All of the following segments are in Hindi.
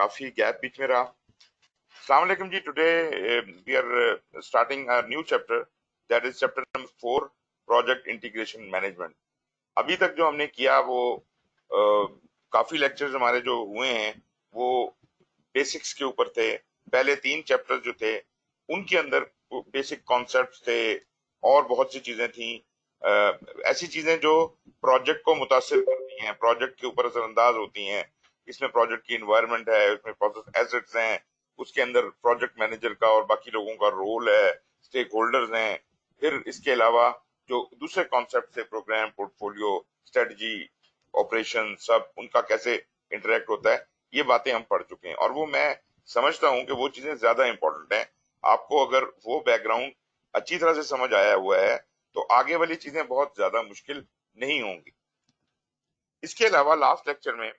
काफी गैप बीच में रहा। अस्सलाम वालेकुम जी। Today we are starting a new chapter, that is chapter number 4, project integration management. अभी तक जो हमने किया वो काफी लेक्चर्स हमारे जो हुए हैं वो बेसिक्स के ऊपर थे। पहले 3 चैप्टर जो थे उनके अंदर बेसिक कॉन्सेप्ट्स थे और बहुत सी चीजें थी, ऐसी चीजें जो प्रोजेक्ट को मुतासिर करती हैं, प्रोजेक्ट के ऊपर असरअंदाज होती हैं। इसमें प्रोजेक्ट की इन्वायरमेंट है, उसमें प्रोसेस एसेट्स हैं, उसके अंदर प्रोजेक्ट मैनेजर का और बाकी लोगों का रोल है, स्टेक होल्डर्स हैं। फिर इसके अलावा जो दूसरे कॉन्सेप्ट थे, प्रोग्राम, पोर्टफोलियो, स्ट्रेटजी, ऑपरेशन, सब उनका कैसे इंटरेक्ट होता है, ये बातें हम पढ़ चुके हैं। और वो मैं समझता हूं कि वो चीजें ज्यादा इंपॉर्टेंट हैं। आपको अगर वो बैकग्राउंड अच्छी तरह से समझ आया हुआ है तो आगे वाली चीजें बहुत ज्यादा मुश्किल नहीं होंगी। इसके अलावा लास्ट लेक्चर में,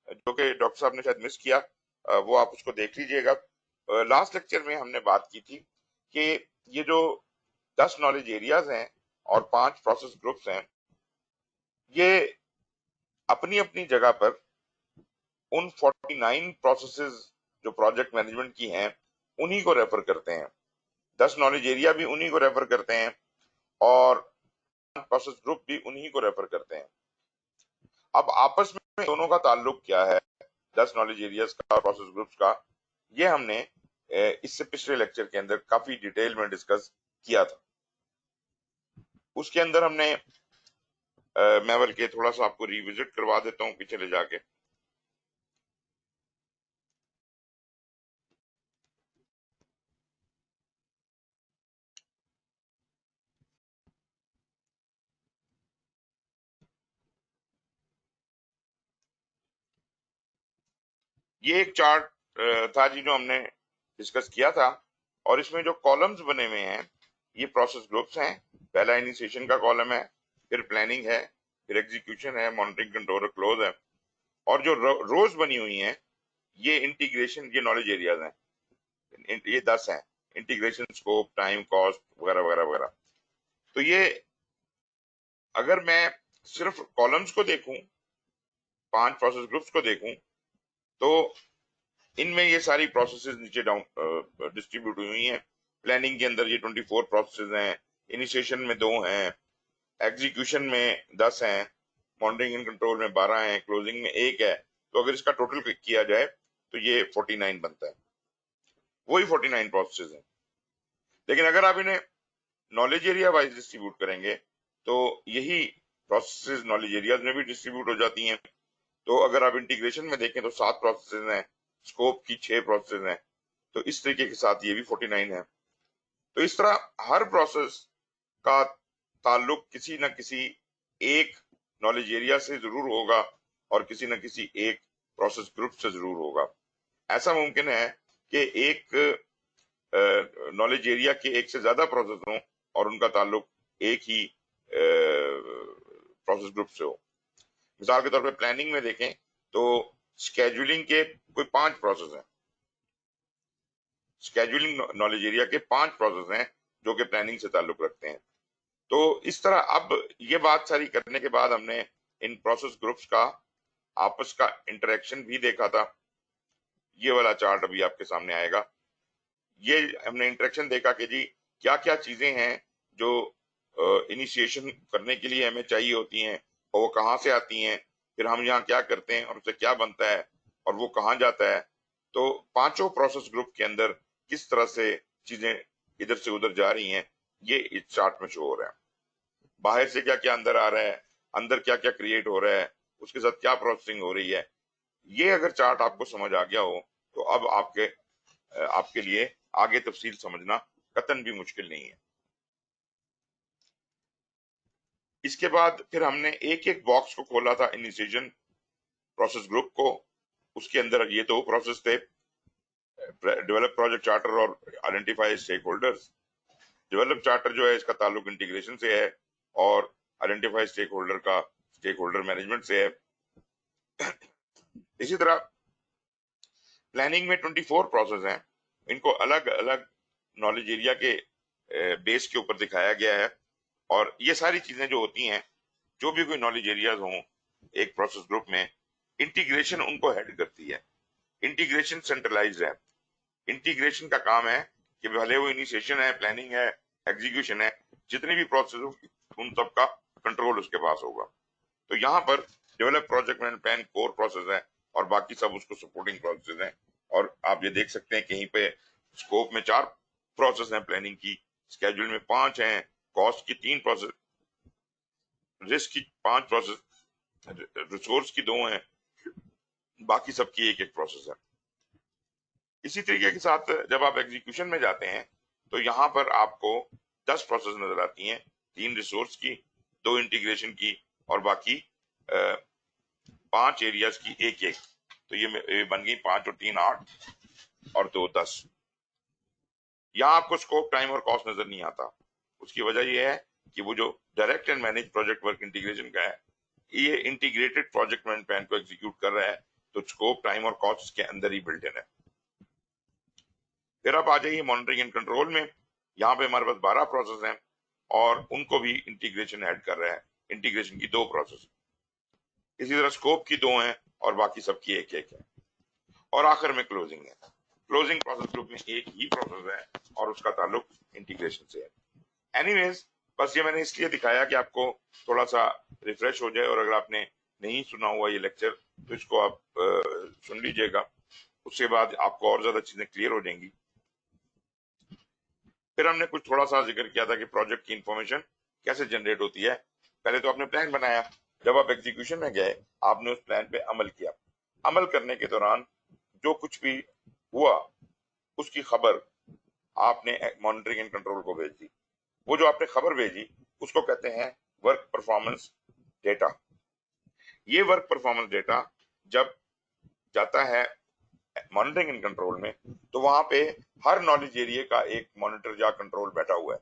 जो कि डॉक्टर साहब ने शायद मिस किया, वो आप उसको देख लीजिएगा। लास्ट लेक्चर में हमने बात की थी कि ये जो 10 नॉलेज एरियाज हैं और 5 प्रोसेस ग्रुप्स हैं, ये अपनी अपनी जगह पर उन 49 प्रोसेसेस जो प्रोजेक्ट मैनेजमेंट की हैं उन्हीं को रेफर करते हैं। 10 नॉलेज एरिया भी उन्हीं को रेफर करते हैं और प्रोसेस ग्रुप भी उन्हीं को रेफर करते हैं। अब आपस में दोनों का ताल्लुक क्या है, 10 नॉलेज एरियाज का और प्रोसेस ग्रुप्स का, ये हमने इससे पिछले लेक्चर के अंदर काफी डिटेल में डिस्कस किया था। उसके अंदर हमने मैं बल्कि थोड़ा सा आपको रिविजिट करवा देता हूँ पीछे ले जाके। ये एक चार्ट था जी जो हमने डिस्कस किया था, और इसमें जो कॉलम्स बने हुए हैं ये प्रोसेस ग्रुप्स हैं। पहला इनिशिएशन का कॉलम है, फिर प्लानिंग है, फिर एग्जीक्यूशन है, मॉनिटरिंग, कंट्रोल, क्लोज है, और जो रोज बनी हुई हैं ये इंटीग्रेशन, ये नॉलेज एरियाज हैं। ये 10 हैं, इंटीग्रेशन, स्कोप, टाइम, कॉस्ट वगैरह वगैरह वगैरह। तो ये अगर मैं सिर्फ कॉलम्स को देखूं, 5 प्रोसेस ग्रुप्स को देखूं, तो इनमें ये सारी प्रोसेसेस नीचे डाउन डिस्ट्रीब्यूट हुई हैं। प्लानिंग के अंदर ये 24 प्रोसेसेस हैं, इनिशिएशन में 2 हैं, एग्जीक्यूशन में 10 हैं, मॉनिटरिंग एंड कंट्रोल में 12 हैं, क्लोजिंग में 1 है। तो अगर इसका टोटल किया जाए तो ये 49 बनता है, वही 49 प्रोसेसेस हैं। लेकिन अगर आप इन्हें नॉलेज एरिया वाइज डिस्ट्रीब्यूट करेंगे तो यही प्रोसेसेस नॉलेज एरियाज में भी डिस्ट्रीब्यूट हो जाती हैं। तो अगर आप इंटीग्रेशन में देखें तो 7 प्रोसेसेस हैं, स्कोप की 6 प्रोसेसेस हैं, तो इस तरीके के साथ ये भी 49 है। तो इस तरह हर प्रोसेस का ताल्लुक किसी न किसी एक नॉलेज एरिया से जरूर होगा और किसी न किसी एक प्रोसेस ग्रुप से जरूर होगा। ऐसा मुमकिन है कि एक नॉलेज एरिया के एक से ज्यादा प्रोसेस हों और उनका ताल्लुक एक ही प्रोसेस ग्रुप से हो। मिसाल के तौर पे प्लानिंग में देखें तो स्केड्यूलिंग के कोई 5 प्रोसेस हैं, स्केड्यूलिंग नॉलेज एरिया के 5 प्रोसेस हैं जो कि प्लानिंग से ताल्लुक रखते हैं। तो इस तरह अब ये बात सारी करने के बाद हमने इन प्रोसेस ग्रुप्स का आपस का इंटरेक्शन भी देखा था। ये वाला चार्ट अभी आपके सामने आएगा। ये हमने इंटरेक्शन देखा कि जी क्या क्या चीजें हैं जो इनिशिएशन करने के लिए हमें चाहिए होती हैं और वो कहाँ से आती हैं, फिर हम यहाँ क्या करते हैं और उससे क्या बनता है और वो कहाँ जाता है। तो पांचों प्रोसेस ग्रुप के अंदर किस तरह से चीजें इधर से उधर जा रही हैं ये इस चार्ट में शो हो रहा है। बाहर से क्या क्या अंदर आ रहा है, अंदर क्या क्या क्रिएट हो रहा है, उसके साथ क्या प्रोसेसिंग हो रही है। ये अगर चार्ट आपको समझ आ गया हो तो अब आपके लिए आगे तफसील समझना कतन भी मुश्किल नहीं है। इसके बाद फिर हमने एक एक बॉक्स को खोला था इनिशिएशन प्रोसेस ग्रुप को। उसके अंदर ये 2 प्रोसेस थे, डेवलप प्रोजेक्ट चार्टर और identify stakeholders. Develop charter जो है इसका ताल्लुक इंटीग्रेशन से है और आइडेंटिफाई स्टेक होल्डर का स्टेक होल्डर मैनेजमेंट से है। इसी तरह प्लानिंग में 24 प्रोसेस हैं, इनको अलग अलग नॉलेज एरिया के बेस के ऊपर दिखाया गया है। और ये सारी चीजें जो होती हैं, जो भी कोई नॉलेज एरियाज हों एक प्रोसेस ग्रुप में, इंटीग्रेशन उनको हेड करती है। इंटीग्रेशन सेंट्रलाइज्ड है। इंटीग्रेशन का काम है कि भले वो इनिशिएशन है, प्लानिंग है, एग्जीक्यूशन है, जितनी भी प्रोसेस होगी उन सब का कंट्रोल उसके पास होगा। तो यहाँ पर develop project management plan core process है और बाकी सब उसको सपोर्टिंग प्रोसेस हैं। और आप ये देख सकते हैं कहीं पे स्कोप में 4 प्रोसेस हैं प्लानिंग की, स्केड्यूल में 5 हैं, कॉस्ट की 3 प्रोसेस, रिस्क की 5 प्रोसेस, रिसोर्स की 2 हैं, बाकी सबकी एक एक प्रोसेस है। इसी तरीके के साथ जब आप एग्जीक्यूशन में जाते हैं तो यहाँ पर आपको 10 प्रोसेस नजर आती हैं, 3 रिसोर्स की, 2 इंटीग्रेशन की और बाकी 5 एरियाज की एक एक। तो ये बन गई 5 और 3 8 और 2 10। यहाँ आपको स्कोप, टाइम और कॉस्ट नजर नहीं आता। उसकी वजह यह है कि वो जो direct and manage project work integration का है, ये इंटीग्रेटेड प्रोजेक्ट मैनेजमेंट प्लान को एग्जीक्यूट कर रहा है, तो स्कोप, टाइम और कॉस्ट इसके अंदर ही बिल्ट इन है। फिर आप आ जाइए मॉनिटरिंग एंड कंट्रोल में। यहाँ पे हमारे पास 12 प्रोसेस हैं और उनको भी इंटीग्रेशन ऐड कर रहा है। इंटीग्रेशन की 2 प्रोसेस, इसी तरह स्कोप की 2 हैं और बाकी सबकी एक एक है। और आखिर में क्लोजिंग है। क्लोजिंग प्रोसेस ग्रुप में एक ही प्रोसेस है और उसका ताल्लुक इंटीग्रेशन से है। एनीवेज, बस ये मैंने इसलिए दिखाया कि आपको थोड़ा सा रिफ्रेश हो जाए, और अगर आपने नहीं सुना हुआ ये लेक्चर तो इसको आप सुन लीजिएगा, उसके बाद आपको और ज्यादा चीजें क्लियर हो जाएंगी। फिर हमने कुछ थोड़ा सा जिक्र किया था कि प्रोजेक्ट की इंफॉर्मेशन कैसे जनरेट होती है। पहले तो आपने प्लान बनाया, जब आप एग्जीक्यूशन में गए आपने उस प्लान पे अमल किया। अमल करने के दौरान जो कुछ भी हुआ उसकी खबर आपने मॉनिटरिंग एंड कंट्रोल को भेज दी। वो जो आपने खबर भेजी उसको कहते हैं वर्क परफॉर्मेंस डेटा। ये वर्क परफॉर्मेंस डेटा जब जाता है मॉनिटरिंग एंड कंट्रोल में तो वहां पे हर नॉलेज एरिया का एक मॉनिटर या कंट्रोल बैठा हुआ है।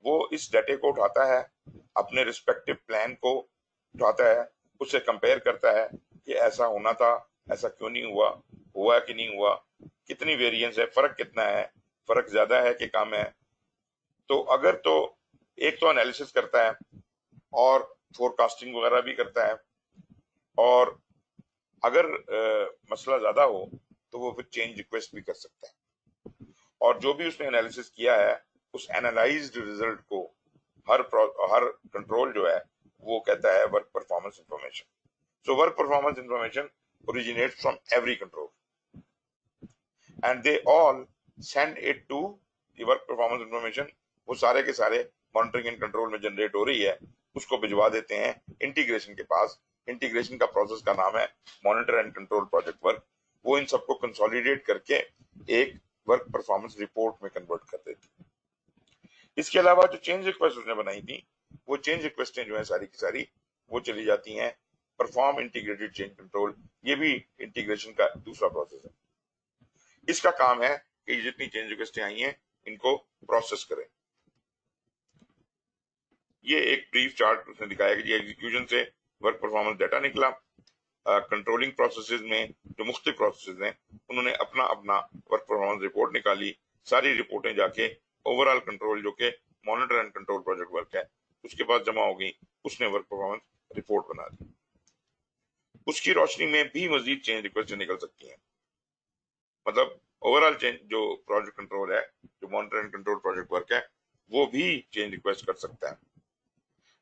वो इस डाटे को उठाता है, अपने रिस्पेक्टिव प्लान को उठाता है, उससे कंपेयर करता है कि ऐसा होना था, ऐसा क्यों नहीं हुआ, हुआ कि नहीं हुआ, कितनी वेरिएंस है, फर्क कितना है, फर्क ज्यादा है कि कम है। तो अगर तो एक तो एनालिसिस करता है और फोरकास्टिंग वगैरह भी करता है, और अगर मसला ज्यादा हो तो वो फिर चेंज रिक्वेस्ट भी कर सकता है। और जो भी उसने एनालिसिस किया है उस एनालाइज्ड रिजल्ट को हर कंट्रोल जो है वो कहता है work performance information. So work performance information originates from every control and they all send it to the work performance information। वो सारे के सारे मॉनिटरिंग एंड कंट्रोल में जनरेट हो रही है, उसको भिजवा देते हैं इंटीग्रेशन के पास। इंटीग्रेशन का प्रोसेस का नाम है monitor and control project work. वो इन सबको कंसोलिडेट करके एक वर्क परफॉर्मेंस रिपोर्ट में कन्वर्ट कर देती है। इसके अलावा जो चेंज रिक्वेस्ट उसने बनाई थी, वो चेंज रिक्वेस्टें जो है सारी की सारी वो चली जाती हैं परफॉर्म इंटीग्रेटेड चेंज कंट्रोल। ये भी इंटीग्रेशन का दूसरा प्रोसेस है। इसका काम है कि जितनी चेंज रिक्वेस्टें आई हैं इनको प्रोसेस करें। ये एक ब्रीफ चार्ट उसने दिखाया कि एग्जीक्यूशन से वर्क परफॉर्मेंस डाटा निकला। कंट्रोलिंग प्रोसेसेस में जो मुख्तलिफ प्रोसेसेस हैं उन्होंने अपना अपना वर्क परफॉर्मेंस रिपोर्ट निकाली। सारी रिपोर्टें जाके ओवरऑल कंट्रोल जो कि monitor and control project work है उसके पास जमा हो गई। उसने वर्क परफॉर्मेंस रिपोर्ट बना दी। उसकी रोशनी में भी मजीद चेंज रिक्वेस्ट निकल सकती हैं। मतलब ओवरऑल चेंज जो प्रोजेक्ट कंट्रोल है, जो monitor and control project work है, वो भी चेंज रिक्वेस्ट कर सकता है।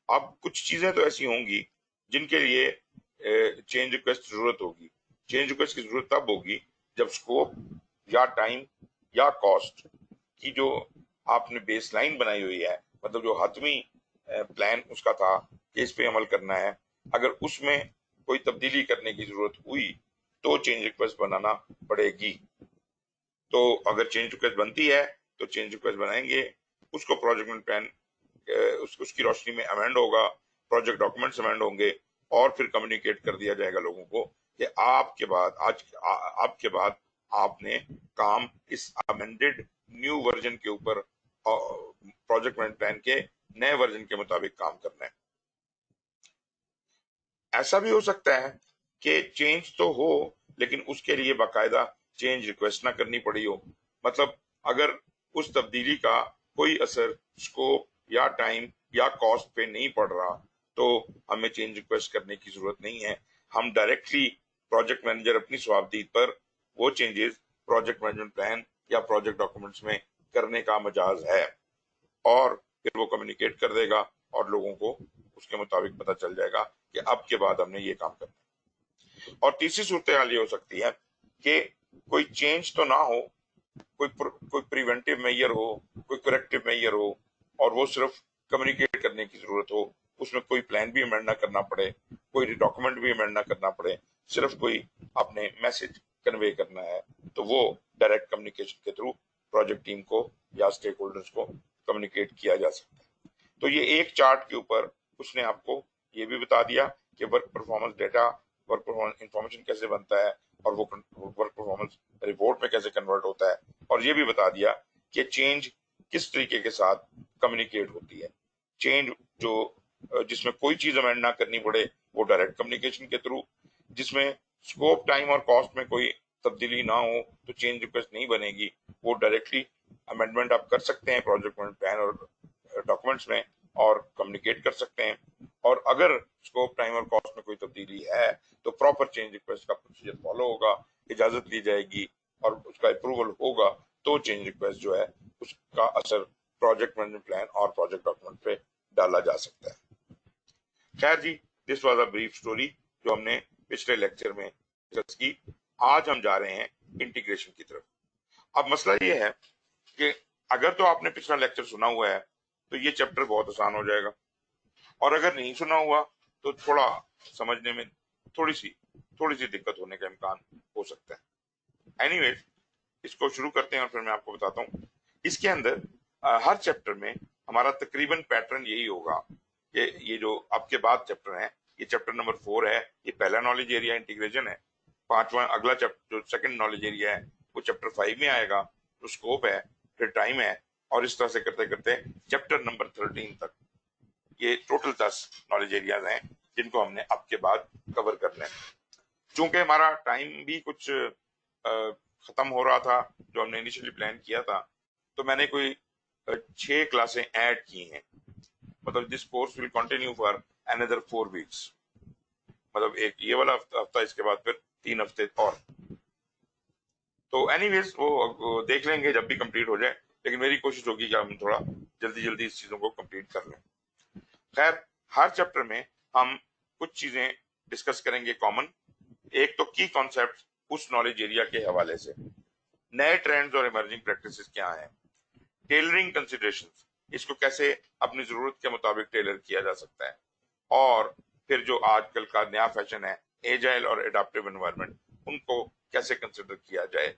अब कुछ चीजें तो ऐसी होंगी जिनके लिए चेंज रिक्वेस्ट जरूरत होगी। चेंज रिक्वेस्ट की जरूरत तब होगी जब स्कोप या टाइम या कॉस्ट की जो आपने बेसलाइन बनाई हुई है, मतलब जो हतमी प्लान उसका था कि इस पे अमल करना है, अगर उसमें कोई तब्दीली करने की जरूरत हुई तो चेंज रिक्वेस्ट बनाना पड़ेगी। तो अगर चेंज रिक्वेस्ट बनती है तो चेंज रिक्वेस्ट बनाएंगे, उसको प्रोजेक्ट प्लान उसकी रोशनी में अमेंड होगा, प्रोजेक्ट डॉक्यूमेंट्स अमेंड होंगे और फिर कम्युनिकेट कर दिया जाएगा लोगों को कि आपके बाद आपने काम इस अमेंडेड न्यू वर्जन के ऊपर प्रोजेक्ट प्लान के नए वर्जन के मुताबिक काम करना है। ऐसा भी हो सकता है कि चेंज तो हो लेकिन उसके लिए बाकायदा चेंज रिक्वेस्ट ना करनी पड़ी हो। मतलब अगर उस तब्दीली का कोई असर स्कोप या टाइम या कॉस्ट पे नहीं पड़ रहा तो हमें चेंज रिक्वेस्ट करने की जरूरत नहीं है। हम डायरेक्टली प्रोजेक्ट मैनेजर अपनी स्वावधि पर वो चेंजेस प्रोजेक्ट मैनेजमेंट प्लान या प्रोजेक्ट डॉक्यूमेंट्स में करने का मजाज है, और फिर वो कम्युनिकेट कर देगा और लोगों को उसके मुताबिक पता चल जाएगा कि अब के बाद हमने ये काम करना है। और तीसरी सूरत हाल ये हो सकती है कि कोई चेंज तो ना हो, कोई प्रिवेंटिव मेजर हो, कोई करेक्टिव मेजर हो, और वो सिर्फ कम्युनिकेट करने की जरूरत हो, उसमें कोई प्लान भी अमेंड ना करना पड़े, कोई डॉक्यूमेंट भी अमेंड ना करना पड़े, सिर्फ कोई अपने मैसेज कन्वे करना है, तो वो डायरेक्ट कम्युनिकेशन के थ्रू प्रोजेक्ट टीम को या स्टेक होल्डर्स को कम्युनिकेट किया जा सकता है। तो ये एक चार्ट के ऊपर उसने आपको ये भी बता दिया कि work performance data, work performance information कैसे बनता है और वो वर्क परफॉर्मेंस रिपोर्ट में कैसे कन्वर्ट होता है, और ये भी बता दिया कि चेंज किस तरीके के साथ कम्युनिकेट होती है। चेंज जो जिसमें कोई चीज अमेंड ना करनी पड़े वो डायरेक्ट कम्युनिकेशन के थ्रू, जिसमें स्कोप, टाइम और कॉस्ट में कोई तब्दीली ना हो तो चेंज रिक्वेस्ट नहीं बनेगी, वो डायरेक्टली अमेंडमेंट आप कर सकते हैं प्रोजेक्ट प्लान और डॉक्यूमेंट्स में और कम्युनिकेट कर सकते हैं। और अगर स्कोप, टाइम और कॉस्ट में कोई तब्दीली है तो प्रॉपर चेंज रिक्वेस्ट का प्रोसीजर फॉलो होगा, इजाजत ली जाएगी और उसका अप्रूवल होगा, तो चेंज रिक्वेस्ट जो है उसका असर प्रोजेक्ट मैनेजमेंट प्लान और प्रोजेक्ट डॉक्यूमेंट पे डाला जा सकता है। खैर जी, this was a brief story जो हमने पिछले लेक्चर में डिस्कस की। आज हम जा रहे हैं इंटीग्रेशन की तरफ। अब मसला ये है कि अगर तो आपने पिछला लेक्चर सुना हुआ है तो ये चैप्टर बहुत आसान हो जाएगा, और अगर नहीं सुना हुआ तो थोड़ा समझने में थोड़ी सी दिक्कत होने का इम्कान हो सकता है। एनीवेज, इसको शुरू करते हैं और फिर मैं आपको बताता हूँ। इसके अंदर हर चैप्टर में हमारा तकरीबन पैटर्न यही होगा कि ये जो आपके बाद चैप्टर है, ये चैप्टर नंबर 4 है, ये पहला नॉलेज एरिया इंटीग्रेशन है। पांचवा अगला चैप्टर जो सेकंड नॉलेज एरिया है वो चैप्टर 5 में आएगा, जो स्कोप है, फिर टाइम है, और इस तरह से करते करते चैप्टर नंबर 13 तक ये टोटल 10 नॉलेज एरियाज हैं जिनको हमने अब के बाद कवर करना है। चूंकि हमारा टाइम भी कुछ खत्म हो रहा था जो हमने इनिशियली प्लान किया था, तो मैंने कोई 6 क्लासें ऐड की हैं। मतलब this course will continue for another 4 weeks, मतलब एक ये वाला हफ्ता, इसके बाद फिर 3 हफ्ते और। तो एनीवेज वो देख लेंगे जब भी कंप्लीट हो जाए, लेकिन मेरी कोशिश होगी कि हम थोड़ा जल्दी जल्दी इस चीजों को कंप्लीट कर लें। खैर, हर चैप्टर में हम कुछ चीजें डिस्कस करेंगे कॉमन। एक तो की कॉन्सेप्ट उस नॉलेज एरिया के हवाले से, नए ट्रेंड्स और इमर्जिंग प्रैक्टिसेस क्या हैं, टेलरिंग कंसिडरेशंस, इसको कैसे अपनी जरूरत के मुताबिक टेलर किया जा सकता है, और फिर जो आजकल का नया फैशन है एजाइल और एडाप्टिव एनवायरनमेंट, उनको कैसे कंसिडर किया जाए।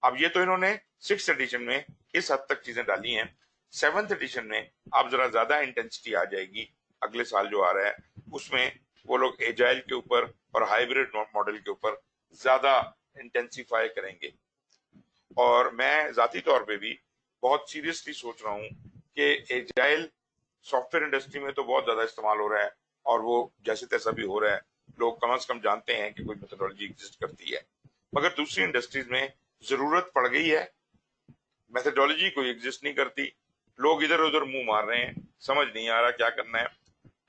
अब ये तो इन्होंने 6th एडिशन में इस हद तक चीजें डाली हैं। 7th एडिशन में अब जरा ज्यादा इंटेंसिटी आ जाएगी, अगले साल जो आ रहा है उसमें वो लोग एजाइल के ऊपर और हाइब्रिड मॉडल के ऊपर ज्यादा इंटेंसिफाई करेंगे। और मैं जाती तौर पे भी बहुत सीरियसली सोच रहा हूँ कि एजाइल सॉफ्टवेयर इंडस्ट्री में तो बहुत ज्यादा इस्तेमाल हो रहा है और वो जैसे तैसा भी हो रहा है, लोग कम से कम जानते हैं कि कोई मेथोडोलॉजी एग्जिस्ट करती है, मगर दूसरी इंडस्ट्रीज में जरूरत पड़ गई है, मेथोडोलॉजी कोई एग्जिस्ट नहीं करती, लोग इधर उधर मुंह मार रहे हैं, समझ नहीं आ रहा क्या करना है।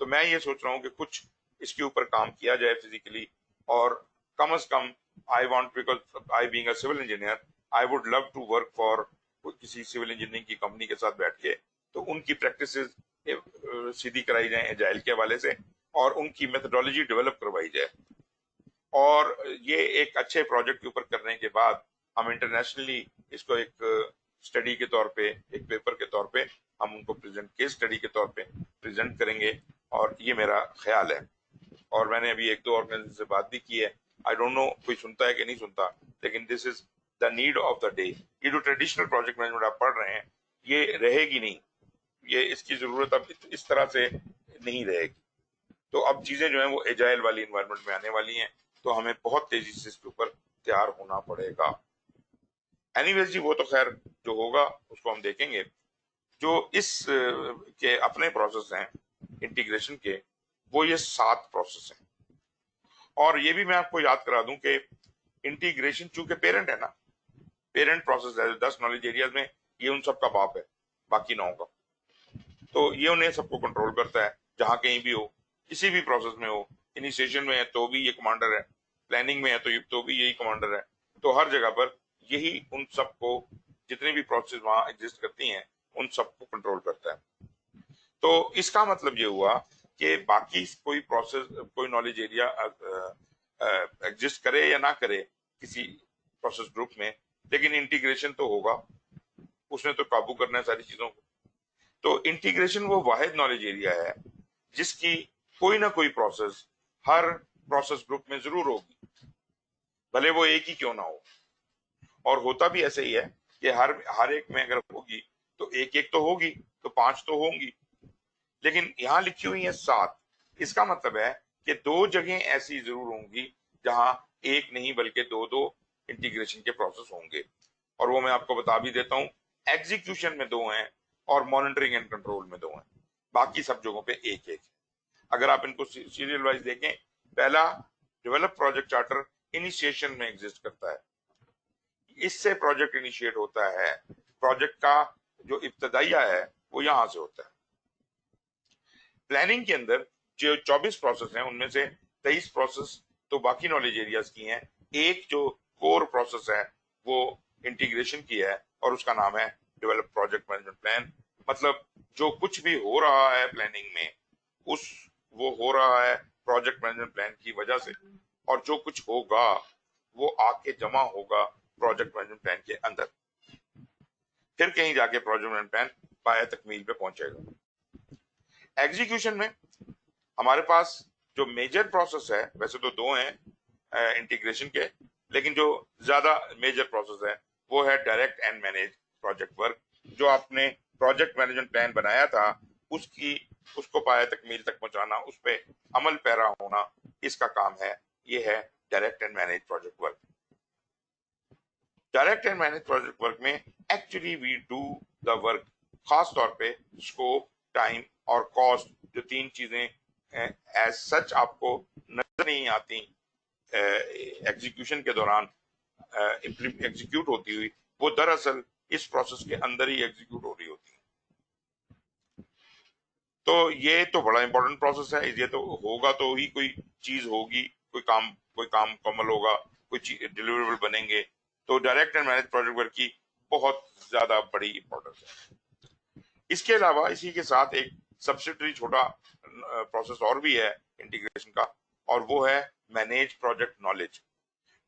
तो मैं ये सोच रहा हूँ कि कुछ इसके ऊपर काम किया जाए फिजिकली, और कम से कम I want, because I being a civil engineer, I would love to work for किसी सिविल इंजीनियरिंग की कंपनी के साथ बैठ के, तो उनकी प्रैक्टिसेस सीधी कराई जाए एजाइल के हवाले से, और उनकी मेथोडोलॉजी डेवलप करवाई जाए। और ये एक अच्छे प्रोजेक्ट के ऊपर करने के बाद हम इंटरनेशनली इसको एक स्टडी के तौर पे, एक पेपर के तौर पे हम उनको प्रेजेंट, केस स्टडी के तौर पे प्रेजेंट करेंगे, और ये मेरा ख्याल है। और मैंने अभी 1-2 ऑर्गेनाइजेशन से बात भी की है, आई डोंट नो कोई सुनता है कि नहीं सुनता, लेकिन this is the need of the day. ये जो ट्रेडिशनल प्रोजेक्ट मैनेजमेंट आप पढ़ रहे हैं ये रहेगी नहीं, ये इसकी जरूरत अब इस तरह से नहीं रहेगी। तो अब चीजें जो है वो एजाइल वाली इन्वायरमेंट में आने वाली हैं, तो हमें बहुत तेजी से इसके ऊपर तैयार होना पड़ेगा। एनीवेज जी, वो तो खैर जो होगा उसको हम देखेंगे। जो इस के अपने प्रोसेस हैं इंटीग्रेशन के, वो ये 7 प्रोसेस हैं। और ये भी मैं आपको याद करा दूं कि इंटीग्रेशन चूंकि पेरेंट है ना, पेरेंट प्रोसेस है 10 नॉलेज एरियाज में, ये उन सबका बाप है बाकी 9 का, तो ये उन्हें सबको कंट्रोल करता है। जहां कहीं भी हो, किसी भी प्रोसेस में हो, इनिशिएशन में है तो भी ये कमांडर है, प्लानिंग में है तो भी यही कमांडर है। तो हर जगह पर यही उन सबको, जितने भी प्रोसेस वहां एग्जिस्ट करती हैं, उन सबको कंट्रोल करता है। तो इसका मतलब ये हुआ कि बाकी कोई प्रोसेस, कोई नॉलेज एरिया एग्जिस्ट करे या ना करे किसी प्रोसेस ग्रुप में, लेकिन इंटीग्रेशन तो होगा, उसने तो काबू करना है सारी चीजों को। तो इंटीग्रेशन वो वाहिद नॉलेज एरिया है जिसकी कोई ना कोई प्रोसेस हर प्रोसेस ग्रुप में जरूर होगी, भले वो एक ही क्यों ना हो। और होता भी ऐसे ही है कि हर एक में अगर होगी तो एक एक तो होगी, तो 5 तो होंगी, लेकिन यहां लिखी हुई है 7। इसका मतलब है कि 2 जगह ऐसी जरूर होंगी जहां एक नहीं बल्कि 2-2 इंटीग्रेशन के प्रोसेस होंगे। और वो मैं आपको बता भी देता हूं, एग्जीक्यूशन में 2 हैं और मॉनिटरिंग एंड कंट्रोल में 2 हैं, बाकी सब जगहों पे एक एक है। अगर आप इनको सीरियल वाइज देखें, पहला डेवलप प्रोजेक्ट चार्टर इनिशिएशन में एग्जिस्ट करता है, इससे प्रोजेक्ट इनिशिएट होता है, प्रोजेक्ट का जो इब्तदाइया है वो यहां से होता है। प्लानिंग के अंदर जो 24 प्रोसेस हैं उनमें से 23 प्रोसेस तो बाकी नॉलेज एरियाज की हैं, एक जो कोर प्रोसेस है वो इंटीग्रेशन की है और उसका नाम है डेवलप प्रोजेक्ट मैनेजमेंट प्लान। मतलब जो कुछ भी हो रहा है प्लानिंग में, उस वो हो रहा है प्रोजेक्ट मैनेजमेंट प्लान की वजह से, और जो कुछ होगा वो आके जमा होगा प्रोजेक्ट मैनेजमेंट प्लान के अंदर, फिर कहीं जाके प्रोजेक्ट मैनेजमेंट प्लान पाया तकमील पे पहुंचेगा। एग्जीक्यूशन में हमारे पास जो मेजर प्रोसेस है, वैसे तो 2 हैं इंटीग्रेशन के, लेकिन जो ज्यादा मेजर प्रोसेस है वो है direct and manage project work. जो आपने प्रोजेक्ट मैनेजमेंट प्लान बनाया था उसको पाया तकमील तक पहुंचाना, उस पर अमल पैरा होना, इसका काम है, ये है direct and manage project work. Direct and manage project work में actually we do the work, खास तौर पे स्कोप, टाइम और कॉस्ट, जो 3 चीजें एज सच आपको नजर नहीं आती एग्जीक्यूशन के दौरान एग्जीक्यूट होती हुई, वो दरअसल इस प्रोसेस के अंदर ही एग्जीक्यूट हो रही होती है। तो ये तो बड़ा इंपॉर्टेंट प्रोसेस है, ये तो होगा तो ही कोई चीज होगी, कोई काम मुकम्मल होगा, कोई डिलीवरेबल बनेंगे। तो direct and manage project work की बहुत ज्यादा बड़ी इंपॉर्टेंस है। इसके अलावा इसी के साथ एक सब्सिडरी छोटा प्रोसेस और भी है इंटीग्रेशन का, और वो है manage project knowledge.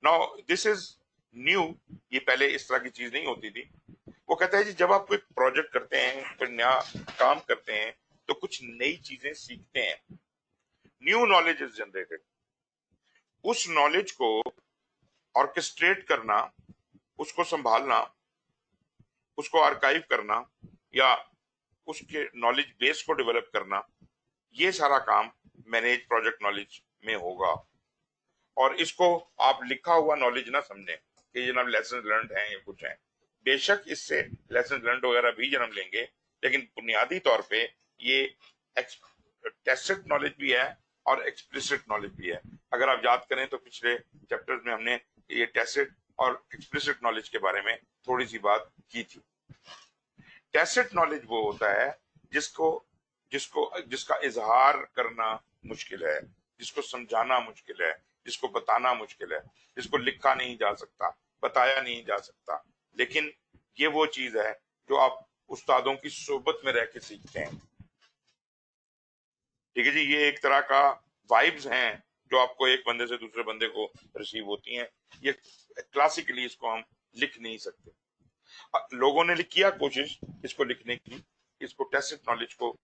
Now this is new, ये पहले इस तरह की चीज नहीं होती थी। वो कहता है जी जब आप कोई प्रोजेक्ट करते हैं, कोई नया काम करते हैं, तो कुछ नई चीजें सीखते हैं, न्यू नॉलेज इज जनरेटेड। उस नॉलेज को ऑर्केस्ट्रेट करना, उसको संभालना, उसको आर्काइव करना, या उसके नॉलेज बेस को डेवलप करना, ये सारा काम मैनेज प्रोजेक्ट नॉलेज में होगा। और इसको आप लिखा हुआ नॉलेज ना समझें कि जनाब लेसन लर्न है या कुछ है, बेशक इससे लेसन लर्न वगैरह भी जन्म लेंगे, लेकिन बुनियादी तौर पे ये टेसिट नॉलेज भी है और एक्सप्लिसिट नॉलेज भी है। अगर आप याद करें तो पिछले चैप्टर्स में हमने ये टेसिट और एक्सप्लिसिट नॉलेज के बारे में थोड़ी सी बात की थी। टेसिट नॉलेज वो होता है जिसको जिसको जिसका इजहार करना मुश्किल है, जिसको समझाना मुश्किल है, जिसको बताना मुश्किल है, जिसको लिखा नहीं जा सकता, बताया नहीं जा सकता, लेकिन ये वो चीज है जो आप उस्तादों की सोबत में रह के सीखते हैं। ठीक है जी, ये एक तरह का वाइब्स हैं जो आपको एक बंदे से दूसरे बंदे को रिसीव होती हैं। ये क्लासिकली इसको हम लिख नहीं सकते। लोगों ने किया कोशिश इसको लिखने की, इसको टेसिट नॉलेज को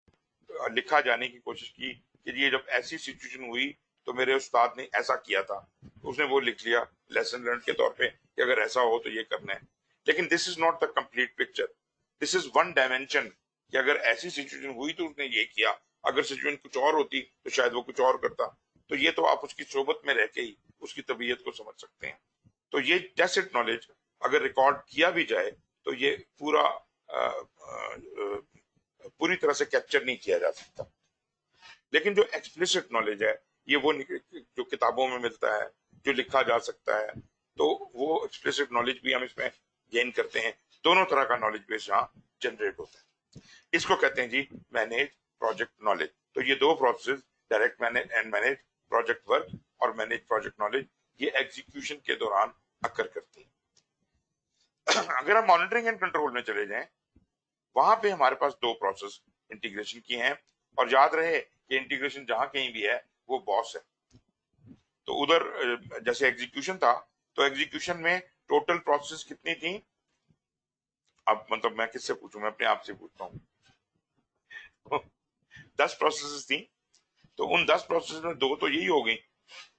लिखा जाने की कोशिश की कि ये जब ऐसी सिचुएशन हुई तो मेरे उस्ताद ने ऐसा किया था, उसने वो लिख लिया लेसन लर्न के तौर पे कि अगर ऐसा हो तो ये करना है। लेकिन this is not the complete picture, this is one dimension कि अगर ऐसी सिचुएशन हुई तो उसने ये किया, अगर सिचुएशन कुछ और होती तो शायद वो कुछ और करता। तो ये तो आप उसकी सोबत में रह के ही उसकी तबीयत को समझ सकते हैं। तो ये टेसिट नॉलेज अगर रिकॉर्ड किया भी जाए तो ये पूरी तरह से कैप्चर नहीं किया जा सकता। लेकिन जो एक्सप्लिसिट नॉलेज है, ये वो जो किताबों में मिलता है, जो लिखा जा सकता है, तो वो एक्सप्लिसिट नॉलेज भी हम इसमें गेन करते हैं। दोनों तरह का नॉलेज बेस यहाँ जनरेट होता है। इसको कहते हैं जी मैनेज प्रोजेक्ट नॉलेज। तो ये 2 process, direct manage and manage project work और मैनेज प्रोजेक्ट नॉलेज, ये एग्जीक्यूशन के दौरान अकर करती है। अगर हम मॉनिटरिंग एंड कंट्रोल में चले जाएं, वहां पे हमारे पास दो प्रोसेस इंटीग्रेशन की हैं, और याद रहे कि इंटीग्रेशन जहां कहीं भी है वो बॉस है। तो उधर जैसे एग्जीक्यूशन था, तो एग्जीक्यूशन में टोटल प्रोसेस कितनी थी? अब मतलब मैं किससे पूछूं, मैं अपने आप से पूछता हूँ। 10 प्रोसेस थी, तो उन 10 प्रोसेस में दो तो यही हो गई,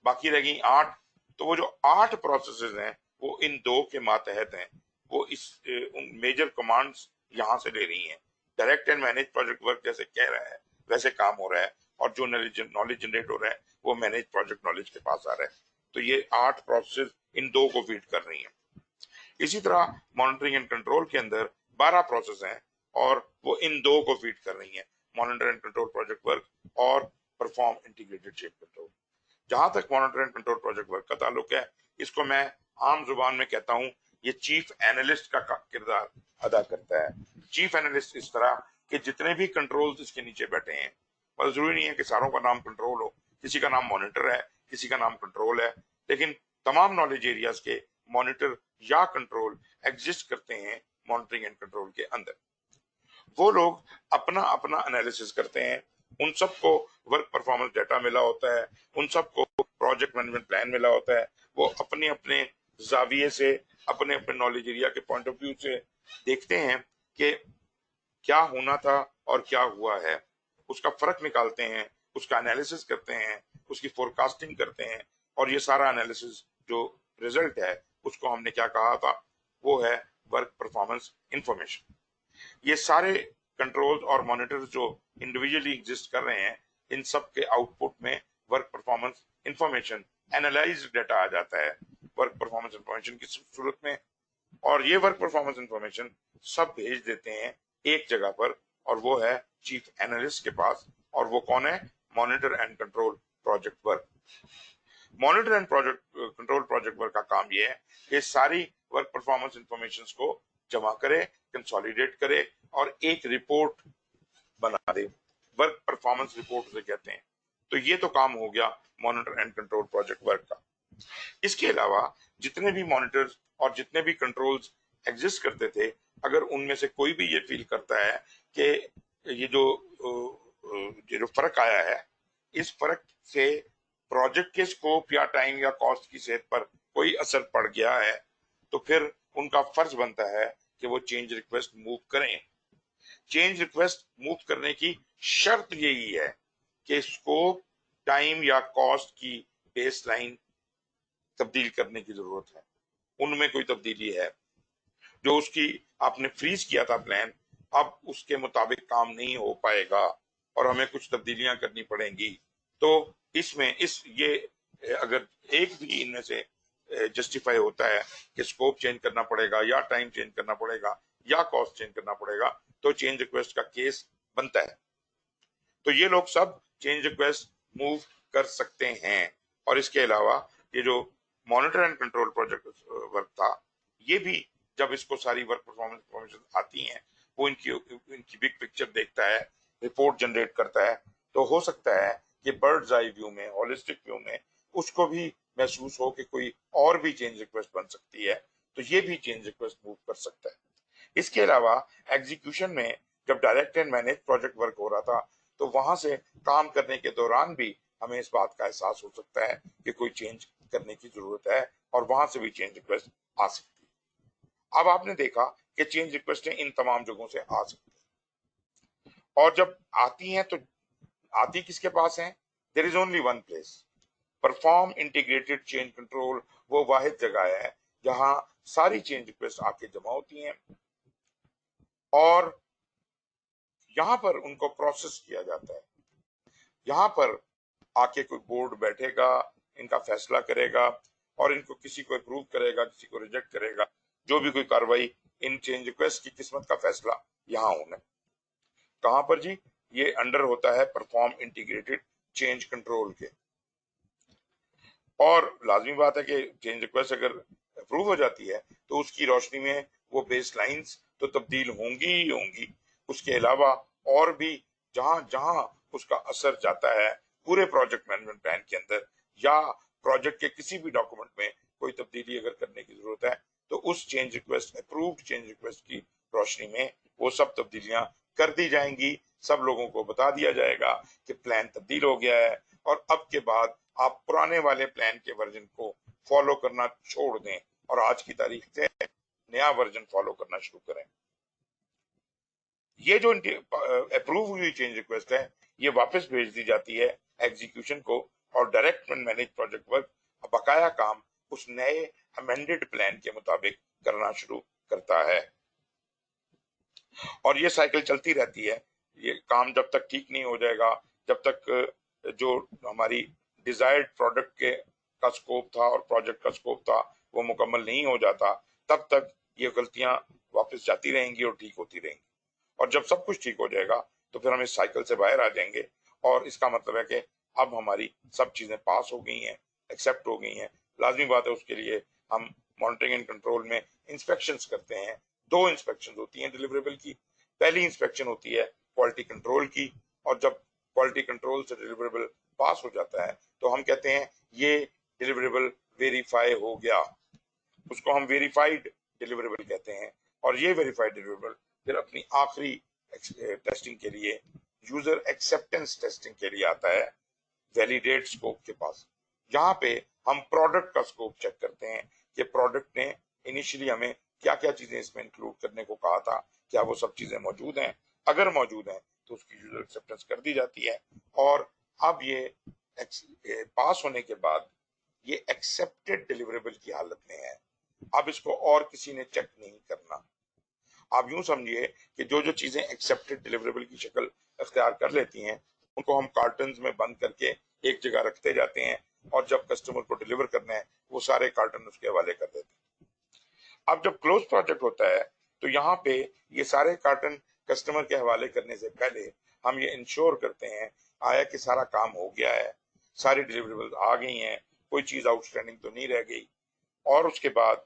बाकी रह गई 8। तो वो जो 8 प्रोसेसेस हैं वो इन दो के मातहत हैं। वो इस मेजर कमांड्स यहां से ले रही हैं। Direct and manage project work जैसे कह रहा है वैसे काम हो रहा है, और जो नॉलेज जनरेट हो रहा है वो मैनेज प्रोजेक्ट नॉलेज के पास आ रहा है। तो ये 8 प्रोसेस इन दो को फीड कर रही हैं। इसी तरह मॉनिटरिंग एंड कंट्रोल के अंदर 12 प्रोसेस हैं, और वो इन दो को फीड कर रही हैं, monitor and control project work और परफॉर्म इंटीग्रेटेड चेक कंट्रोल। जहां तक monitor and control project work का ताल्लुक है, इसको मैं आम जुबान में कहता हूं, ये चीफ एनालिस्ट का किरदार अदा करता है। चीफ एनालिस्ट इस तरह कि जितने भी कंट्रोल्स इसके नीचे बैठे हैं, मतलब जरूरी नहीं है कि सारों का नाम कंट्रोल हो, किसी का नाम मॉनिटर है, किसी का नाम कंट्रोल है, लेकिन तमाम नॉलेज एरियाज के मॉनिटर या कंट्रोल एग्जिस्ट करते हैं मॉनिटरिंग एंड कंट्रोल के अंदर। वो लोग अपना अपना एनालिसिस करते हैं, उन सबको वर्क परफॉर्मेंस डाटा मिला होता है, उन सबको प्रोजेक्ट मैनेजमेंट प्लान मिला होता है। वो अपने अपने जाविये से, अपने अपने नॉलेज एरिया के पॉइंट ऑफ व्यू से देखते हैं कि क्या होना था और क्या हुआ है, उसका फर्क निकालते हैं, उसका एनालिसिस करते हैं, उसकी फोरकास्टिंग करते हैं, और ये सारा एनालिसिस जो रिजल्ट है उसको हमने क्या कहा था, वो है वर्क परफॉर्मेंस इंफॉर्मेशन। ये सारे कंट्रोल और मॉनिटर्स जो इंडिविजुअली एग्जिस्ट कर रहे हैं, इन सब के आउटपुट में work performance information, analyze data आ जाता है वर्क परफॉर्मेंस इंफॉर्मेशन की सूरत में। और ये वर्क परफॉर्मेंस इंफॉर्मेशन सब भेज देते हैं एक जगह पर, और वो है चीफ एनालिस्ट के पास। और वो कौन है? Monitor and control project work. Monitor and project control project work का काम ये है कि सारी वर्क परफॉर्मेंस इंफॉर्मेशन को जमा करे, कंसोलिडेट करे और एक रिपोर्ट बना दे। वर्क परफॉर्मेंस रिपोर्ट उसे कहते हैं। तो ये तो काम हो गया monitor and control project work का। इसके अलावा जितने भी मॉनिटर्स और जितने भी कंट्रोल्स एग्जिस्ट करते थे, अगर उनमें से कोई भी ये फील करता है कि ये जो फर्क आया है, इस फर्क से प्रोजेक्ट के स्कोप या टाइम या कॉस्ट की सेहत पर कोई असर पड़ गया है, तो फिर उनका फर्ज बनता है कि वो चेंज रिक्वेस्ट मूव करें। चेंज रिक्वेस्ट मूव करने की शर्त यही है कि स्कोप, टाइम या कॉस्ट की बेसलाइन तब्दील करने की जरूरत है, उनमें कोई तब्दीली है। जो उसकी आपने फ्रीज किया था प्लान, अब उसके मुताबिक काम नहीं हो पाएगा और हमें कुछ तब्दीलियां करनी पड़ेंगी। तो इसमें ये अगर एक भी इनमें से जस्टिफाई होता है कि स्कोप चेंज करना पड़ेगा या टाइम चेंज करना पड़ेगा या कॉस्ट चेंज करना पड़ेगा, तो चेंज रिक्वेस्ट का केस बनता है। तो ये लोग सब चेंज रिक्वेस्ट मूव कर सकते हैं। और इसके अलावा ये जो monitor and control project work था, ये भी जब इसको सारी वर्क परफॉर्मेंस इंफॉर्मेशन आती हैं, वो इनकी बिग पिक्चर देखता है, रिपोर्ट जनरेट करता है। तो हो सकता है कि बर्ड्स आई व्यू में, होलिस्टिक व्यू में उसको भी महसूस हो कि कोई और भी चेंज रिक्वेस्ट बन सकती है, तो ये भी चेंज रिक्वेस्ट मूव कर सकता है। इसके अलावा एग्जीक्यूशन में जब direct and manage project work हो रहा था, तो वहां से काम करने के दौरान भी हमें इस बात का एहसास हो सकता है कि कोई चेंज करने की जरूरत है, और वहां से भी चेंज रिक्वेस्ट आ सकती है। अब आपने देखा कि चेंज रिक्वेस्टें इन तमाम जगहों से आ सकती है, और जब आती हैं तो आती किसके पास है? There is only one place. Perform integrated change control वो वाहिद जगह है जहां सारी चेंज रिक्वेस्ट आके जमा होती हैं, और यहां पर उनको प्रोसेस किया जाता है। यहाँ पर आके कोई बोर्ड बैठेगा, इनका फैसला करेगा, और इनको किसी को अप्रूव करेगा, किसी को रिजेक्ट करेगा। जो भी कोई कार्रवाई, इन चेंज रिक्वेस्ट की किस्मत का फैसला यहाँ होना है। कहां पर जी? ये अंडर होता है परफॉर्म इंटीग्रेटेड चेंज कंट्रोल के। और लाजमी बात है कि चेंज रिक्वेस्ट अगर अप्रूव हो जाती है तो उसकी रोशनी में वो बेस लाइन्स तो तब्दील होंगी ही होंगी। उसके अलावा और भी जहां जहां उसका असर जाता है पूरे प्रोजेक्ट मैनेजमेंट प्लान के अंदर या प्रोजेक्ट के किसी भी डॉक्यूमेंट में कोई तब्दीली अगर करने की जरूरत है तो उस change request, approved change request की रोशनी में वो सब तब्दीलियां कर दी जाएंगी। सब लोगों को बता दिया जाएगा कि प्लान तब्दील हो गया है और अब के बाद आप पुराने वाले प्लान के वर्जन को फॉलो करना छोड़ दें और आज की तारीख से नया वर्जन फॉलो करना शुरू करें। ये जो अप्रूव हुई चेंज रिक्वेस्ट है ये वापस भेज दी जाती है एग्जीक्यूशन को और direct and manage project work बकाया काम उस नए अमेंडेड प्लान के मुताबिक करना शुरू करता है और ये साइकिल चलती रहती है। ये काम जब तक ठीक नहीं हो जाएगा, जब तक जो हमारी डिजायर्ड प्रोडक्ट के का स्कोप था और प्रोजेक्ट का स्कोप था वो मुकम्मल नहीं हो जाता, तब तक ये गलतियां वापस जाती रहेंगी और ठीक होती रहेंगी। और जब सब कुछ ठीक हो जाएगा तो फिर हम इस साइकिल से बाहर आ जाएंगे और इसका मतलब है कि अब हमारी सब चीजें पास हो गई हैं, एक्सेप्ट हो गई हैं। लाजमी बात है उसके लिए हम मॉनिटरिंग एंड कंट्रोल में इंस्पेक्शंस करते हैं। दो इंस्पेक्शन होती हैं डिलीवरेबल की। पहली इंस्पेक्शन होती है क्वालिटी कंट्रोल की और जब क्वालिटी कंट्रोल से डिलीवरेबल पास हो जाता है तो हम कहते हैं ये डिलीवरेबल वेरीफाई हो गया, उसको हम वेरीफाइड डिलीवरेबल कहते हैं। और ये वेरीफाइड डिलीवरेबल फिर अपनी आखिरी टेस्टिंग के लिए, यूजर एक्सेप्टेंस टेस्टिंग के लिए आता है वैलिडेट स्कोप के पास। यहाँ पे हम प्रोडक्ट का स्कोप चेक करते हैं कि प्रोडक्ट ने इनिशियली हमें क्या क्या चीजें इसमें इंक्लूड करने को कहा था, क्या वो सब चीजें मौजूद हैं। अगर मौजूद हैं तो उसकी यूजर एक्सेप्टेंस कर दी जाती है और अब ये पास होने के बाद ये एक्सेप्टेड डिलीवरेबल की हालत में है। अब इसको और किसी ने चेक नहीं करना। आप यूं समझिए कि जो जो चीजें एक्सेप्टेड डिलीवरेबल की शक्ल अख्तियार कर लेती हैं उनको हम कार्टन्स में बंद करके एक जगह रखते जाते हैं और जब कस्टमर को डिलीवर करना है वो सारे कार्टन उसके हवाले कर देते हैं। अब जब क्लोज प्रोजेक्ट होता है तो यहाँ पे ये सारे कार्टन कस्टमर के हवाले करने से पहले हम ये इंश्योर करते हैं आया कि सारा काम हो गया है, सारी डिलीवरेबल आ गई हैं, कोई चीज आउटस्टैंडिंग तो नहीं रह गई। और उसके बाद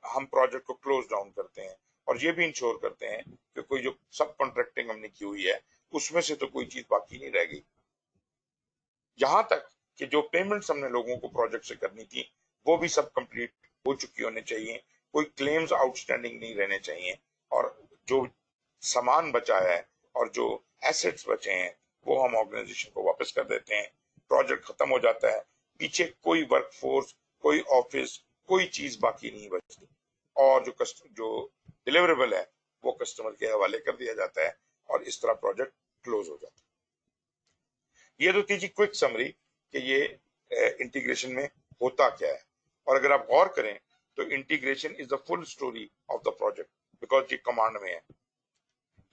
हम प्रोजेक्ट को क्लोज डाउन करते हैं और ये भी इंश्योर करते हैं कि कोई जो सब कॉन्ट्रैक्टिंग हमने की हुई है उसमें से तो कोई चीज बाकी नहीं रह गई। यहाँ तक कि जो पेमेंट्स हमने लोगों को प्रोजेक्ट से करनी थी वो भी सब कंप्लीट हो चुकी होनी चाहिए, कोई क्लेम्स आउटस्टैंडिंग नहीं रहने चाहिए। और जो सामान बचा है और जो एसेट्स बचे हैं वो हम ऑर्गेनाइजेशन को वापस कर देते हैं। प्रोजेक्ट खत्म हो जाता है, पीछे कोई वर्कफोर्स, कोई ऑफिस, कोई चीज बाकी नहीं बचती और जो डिलीवरेबल है वो कस्टमर के हवाले कर दिया जाता है और इस तरह प्रोजेक्ट क्लोज हो जाता है। ये तो थी जी क्विक समरी कि ये इंटीग्रेशन में होता क्या है। और अगर आप गौर करें तो integration is the full story of the project because ये कमांड में है,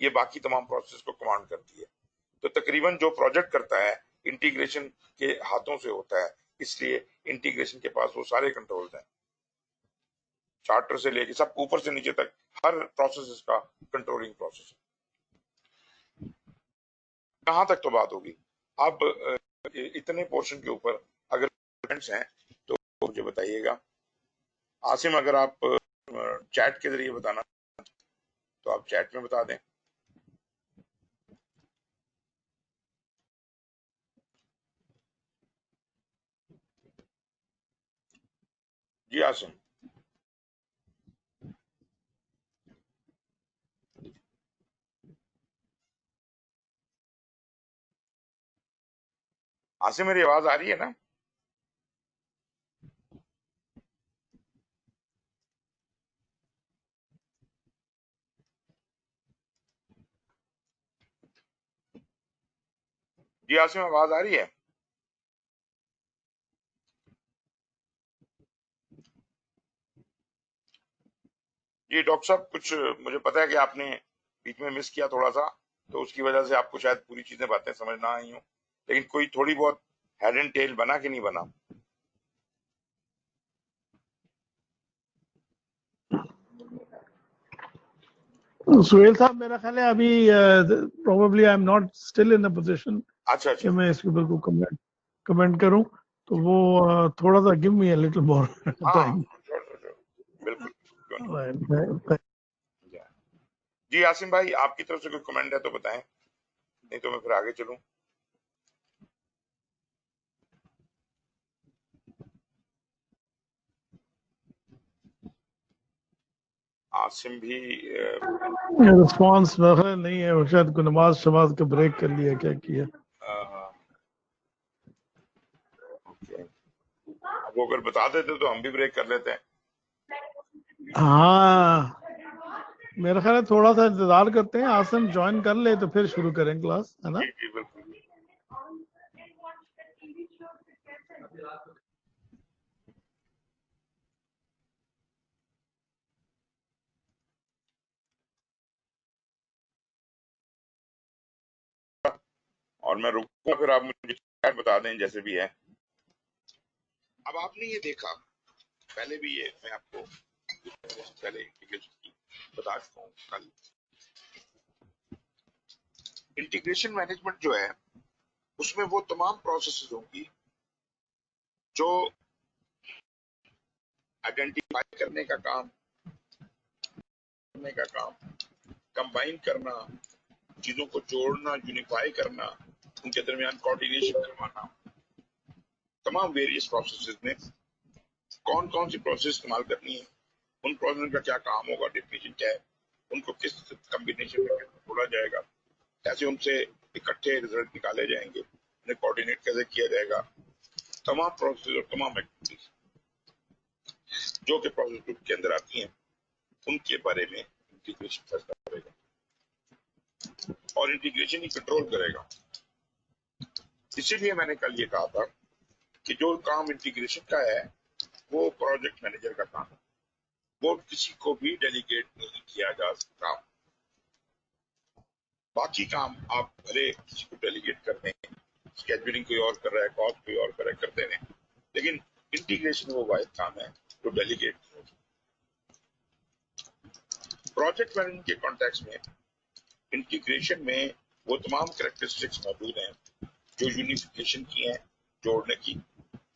ये बाकी तमाम प्रोसेस को कमांड करती है। तो तकरीबन जो प्रोजेक्ट करता है इंटीग्रेशन के हाथों से होता है, इसलिए इंटीग्रेशन के पास वो सारे कंट्रोल्स हैं, चार्टर से लेके सब ऊपर से नीचे तक हर प्रोसेस इसका कंट्रोलिंग प्रोसेस। कहां तक तो बात होगी। अब इतने पोर्शन के ऊपर अगर कमेंट्स हैं तो मुझे बताइएगा। आसिम अगर आप चैट के जरिए बताना तो आप चैट में बता दें। जी आसिम। आसिम मेरी आवाज आ रही है ना? जी आसिम आवाज आ रही है? जी डॉक्टर साहब, कुछ मुझे पता है कि आपने बीच में मिस किया थोड़ा सा, तो उसकी वजह से आपको शायद पूरी चीजें बातें समझ ना आई हो, लेकिन कोई थोड़ी बहुत हेड एंड टेल बना कि नहीं बना? सुहेल साहब, मेरा ख्याल है अभी probably I am not still in the position अच्छा कि अच्छा मैं इसके ऊपर को कमेंट करूं, तो वो थोड़ा सा give me a little more हाँ टाइम। बिल्कुल क्यों नहीं। जी आसिम भाई, आपकी तरफ से कोई कमेंट है तो बताएं, नहीं तो मैं फिर आगे चलूं। आसिम भी रिस्पॉन्स नहीं है, वो शायद को नमाज शमाज का ब्रेक कर लिया, क्या किया। ओके, वो अगर बता देते तो हम भी ब्रेक कर लेते हैं। हाँ, मेरा ख्याल है थोड़ा सा इंतजार करते हैं, आसिम ज्वाइन कर ले तो फिर शुरू करें क्लास, है ना। जी जी बिल्कुल। और मैं रुकूंगा, फिर आप मुझे चैट बता दें जैसे भी है। अब आपने ये देखा, पहले भी ये मैं आपको पहले इंटीग्रेशन की बता चुका हूँ कल। इंटीग्रेशन मैनेजमेंट जो है उसमें वो तमाम प्रोसेसेस होंगी जो आइडेंटिफाई करने का काम, कंबाइन करना, चीजों को जोड़ना, यूनिफाई करना, उनके दरमियान कोऑर्डिनेशन करवाना, तमाम वेरियस प्रोसेसेस में कौन कौन सी प्रोसेस इस्तेमाल करनी है, उन प्रोसेस का क्या काम होगा, डेफिनेशन क्या है, उनको किस कॉम्बिनेशन में कैसे जोड़ा जाएगा, कैसे उनसे इकट्ठे रिजल्ट निकाले जाएंगे, उन्हें कोऑर्डिनेट कैसे किया जाएगा, तमाम प्रोसेस और तमाम एक्टिविटीज जो कि प्रोसेस ग्रुप के अंदर आती हैं, उनके बारे में इंटीग्रेशन फैसला करेगा और इंटीग्रेशन ही कंट्रोल करेगा। इसीलिए मैंने कल ये कहा था कि जो काम इंटीग्रेशन का है वो प्रोजेक्ट मैनेजर का काम है, वो किसी को भी डेलीगेट नहीं किया जा सकता। बाकी काम आप भले किसी को डेलीगेट कर दें, स्केड्यूलिंग कोई और कर रहा है, कॉस्ट कोई और कर रहा है, करते रहें, लेकिन इंटीग्रेशन वो वाहिद काम है जो डेलीगेट नहीं हो सकता। प्रोजेक्ट मैनेजमेंट के कॉन्टेक्स्ट में इंटीग्रेशन में वो तमाम कैरेक्टरिस्टिक्स मौजूद हैं जो यूनिफिकेशन की हैं, जोड़ने की,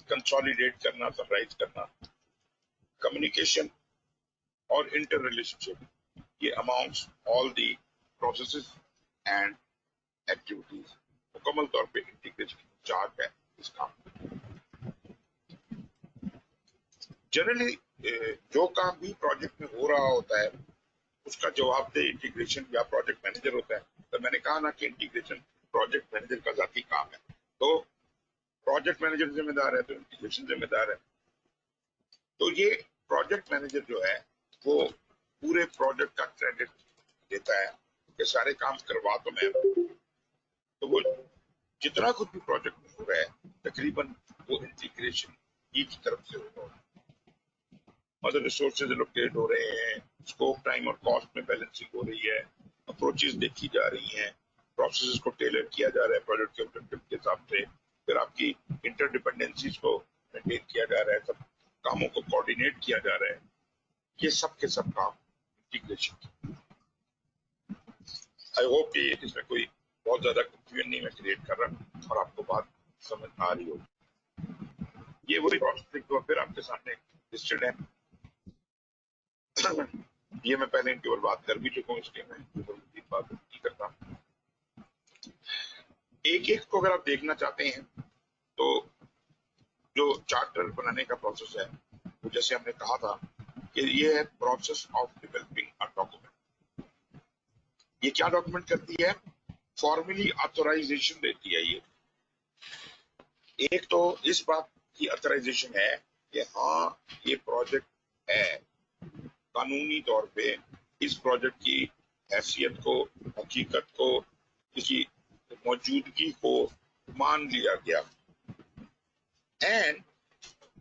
कंसोलिडेट करना, समराइज करना, कम्युनिकेशन और इंटर रिलेशनशिप, ये amounts all the processes and activities मुकम्मल तौर पे इंटीग्रेशन चार्ज है इस काम। जनरली जो काम भी प्रोजेक्ट में हो रहा होता है उसका जवाबदेह इंटीग्रेशन या प्रोजेक्ट मैनेजर होता है। तो मैंने कहा ना कि इंटीग्रेशन प्रोजेक्ट मैनेजर का जाती काम है, तो प्रोजेक्ट मैनेजर जिम्मेदार है तो इंटीग्रेशन जिम्मेदार है। तो ये प्रोजेक्ट मैनेजर जो है वो पूरे प्रोजेक्ट का क्रेडिट देता है कि सारे काम करवा तो मैं, तो वो जितना कुछ भी प्रोजेक्ट में हो रहा है तकरीबन वो इंटीग्रेशन की तरफ से होगा। मतलब रिसोर्सेज एलोकेट हो रहे हैं, स्कोप, टाइम और कॉस्ट में बैलेंसिंग हो रही है, अप्रोचेस देखी जा रही हैं, प्रोसेसेस को टेलर किया जा रहा है प्रोजेक्ट के ऑब्जेक्टिव के हिसाब से, फिर आपकी इंटरडिपेंडेंसीज को मेंटेन किया जा रहा है, सब कामों को कोऑर्डिनेट किया जा रहा है, ये सब के सब काम इंटीग्रेशन। आई होप कि इसमें कोई बहुत ज्यादा कंफ्यूजन नहीं मैं क्रिएट कर रहा और आपको बात समझ आ रही होगी। ये वही प्रोसेस जो फिर आपके सामने लिस्टेड है, ये मैं पहले इनके ऊपर बात कर भी चुका हूँ, इसलिए मैं बात नहीं करता। एक एक को अगर आप देखना चाहते हैं तो जो चार्टर बनाने का प्रोसेस है तो जैसे हमने कहा था कि ये है process of developing a document. ये क्या डॉक्यूमेंट करती है? फॉर्मली ऑथराइजेशन देती है। ये एक तो इस बात की ऑथराइजेशन है कि हाँ ये प्रोजेक्ट है, कानूनी तौर पे इस प्रोजेक्ट की हैसियत को, हकीकत को, किसी मौजूदगी को मान लिया गया। एंड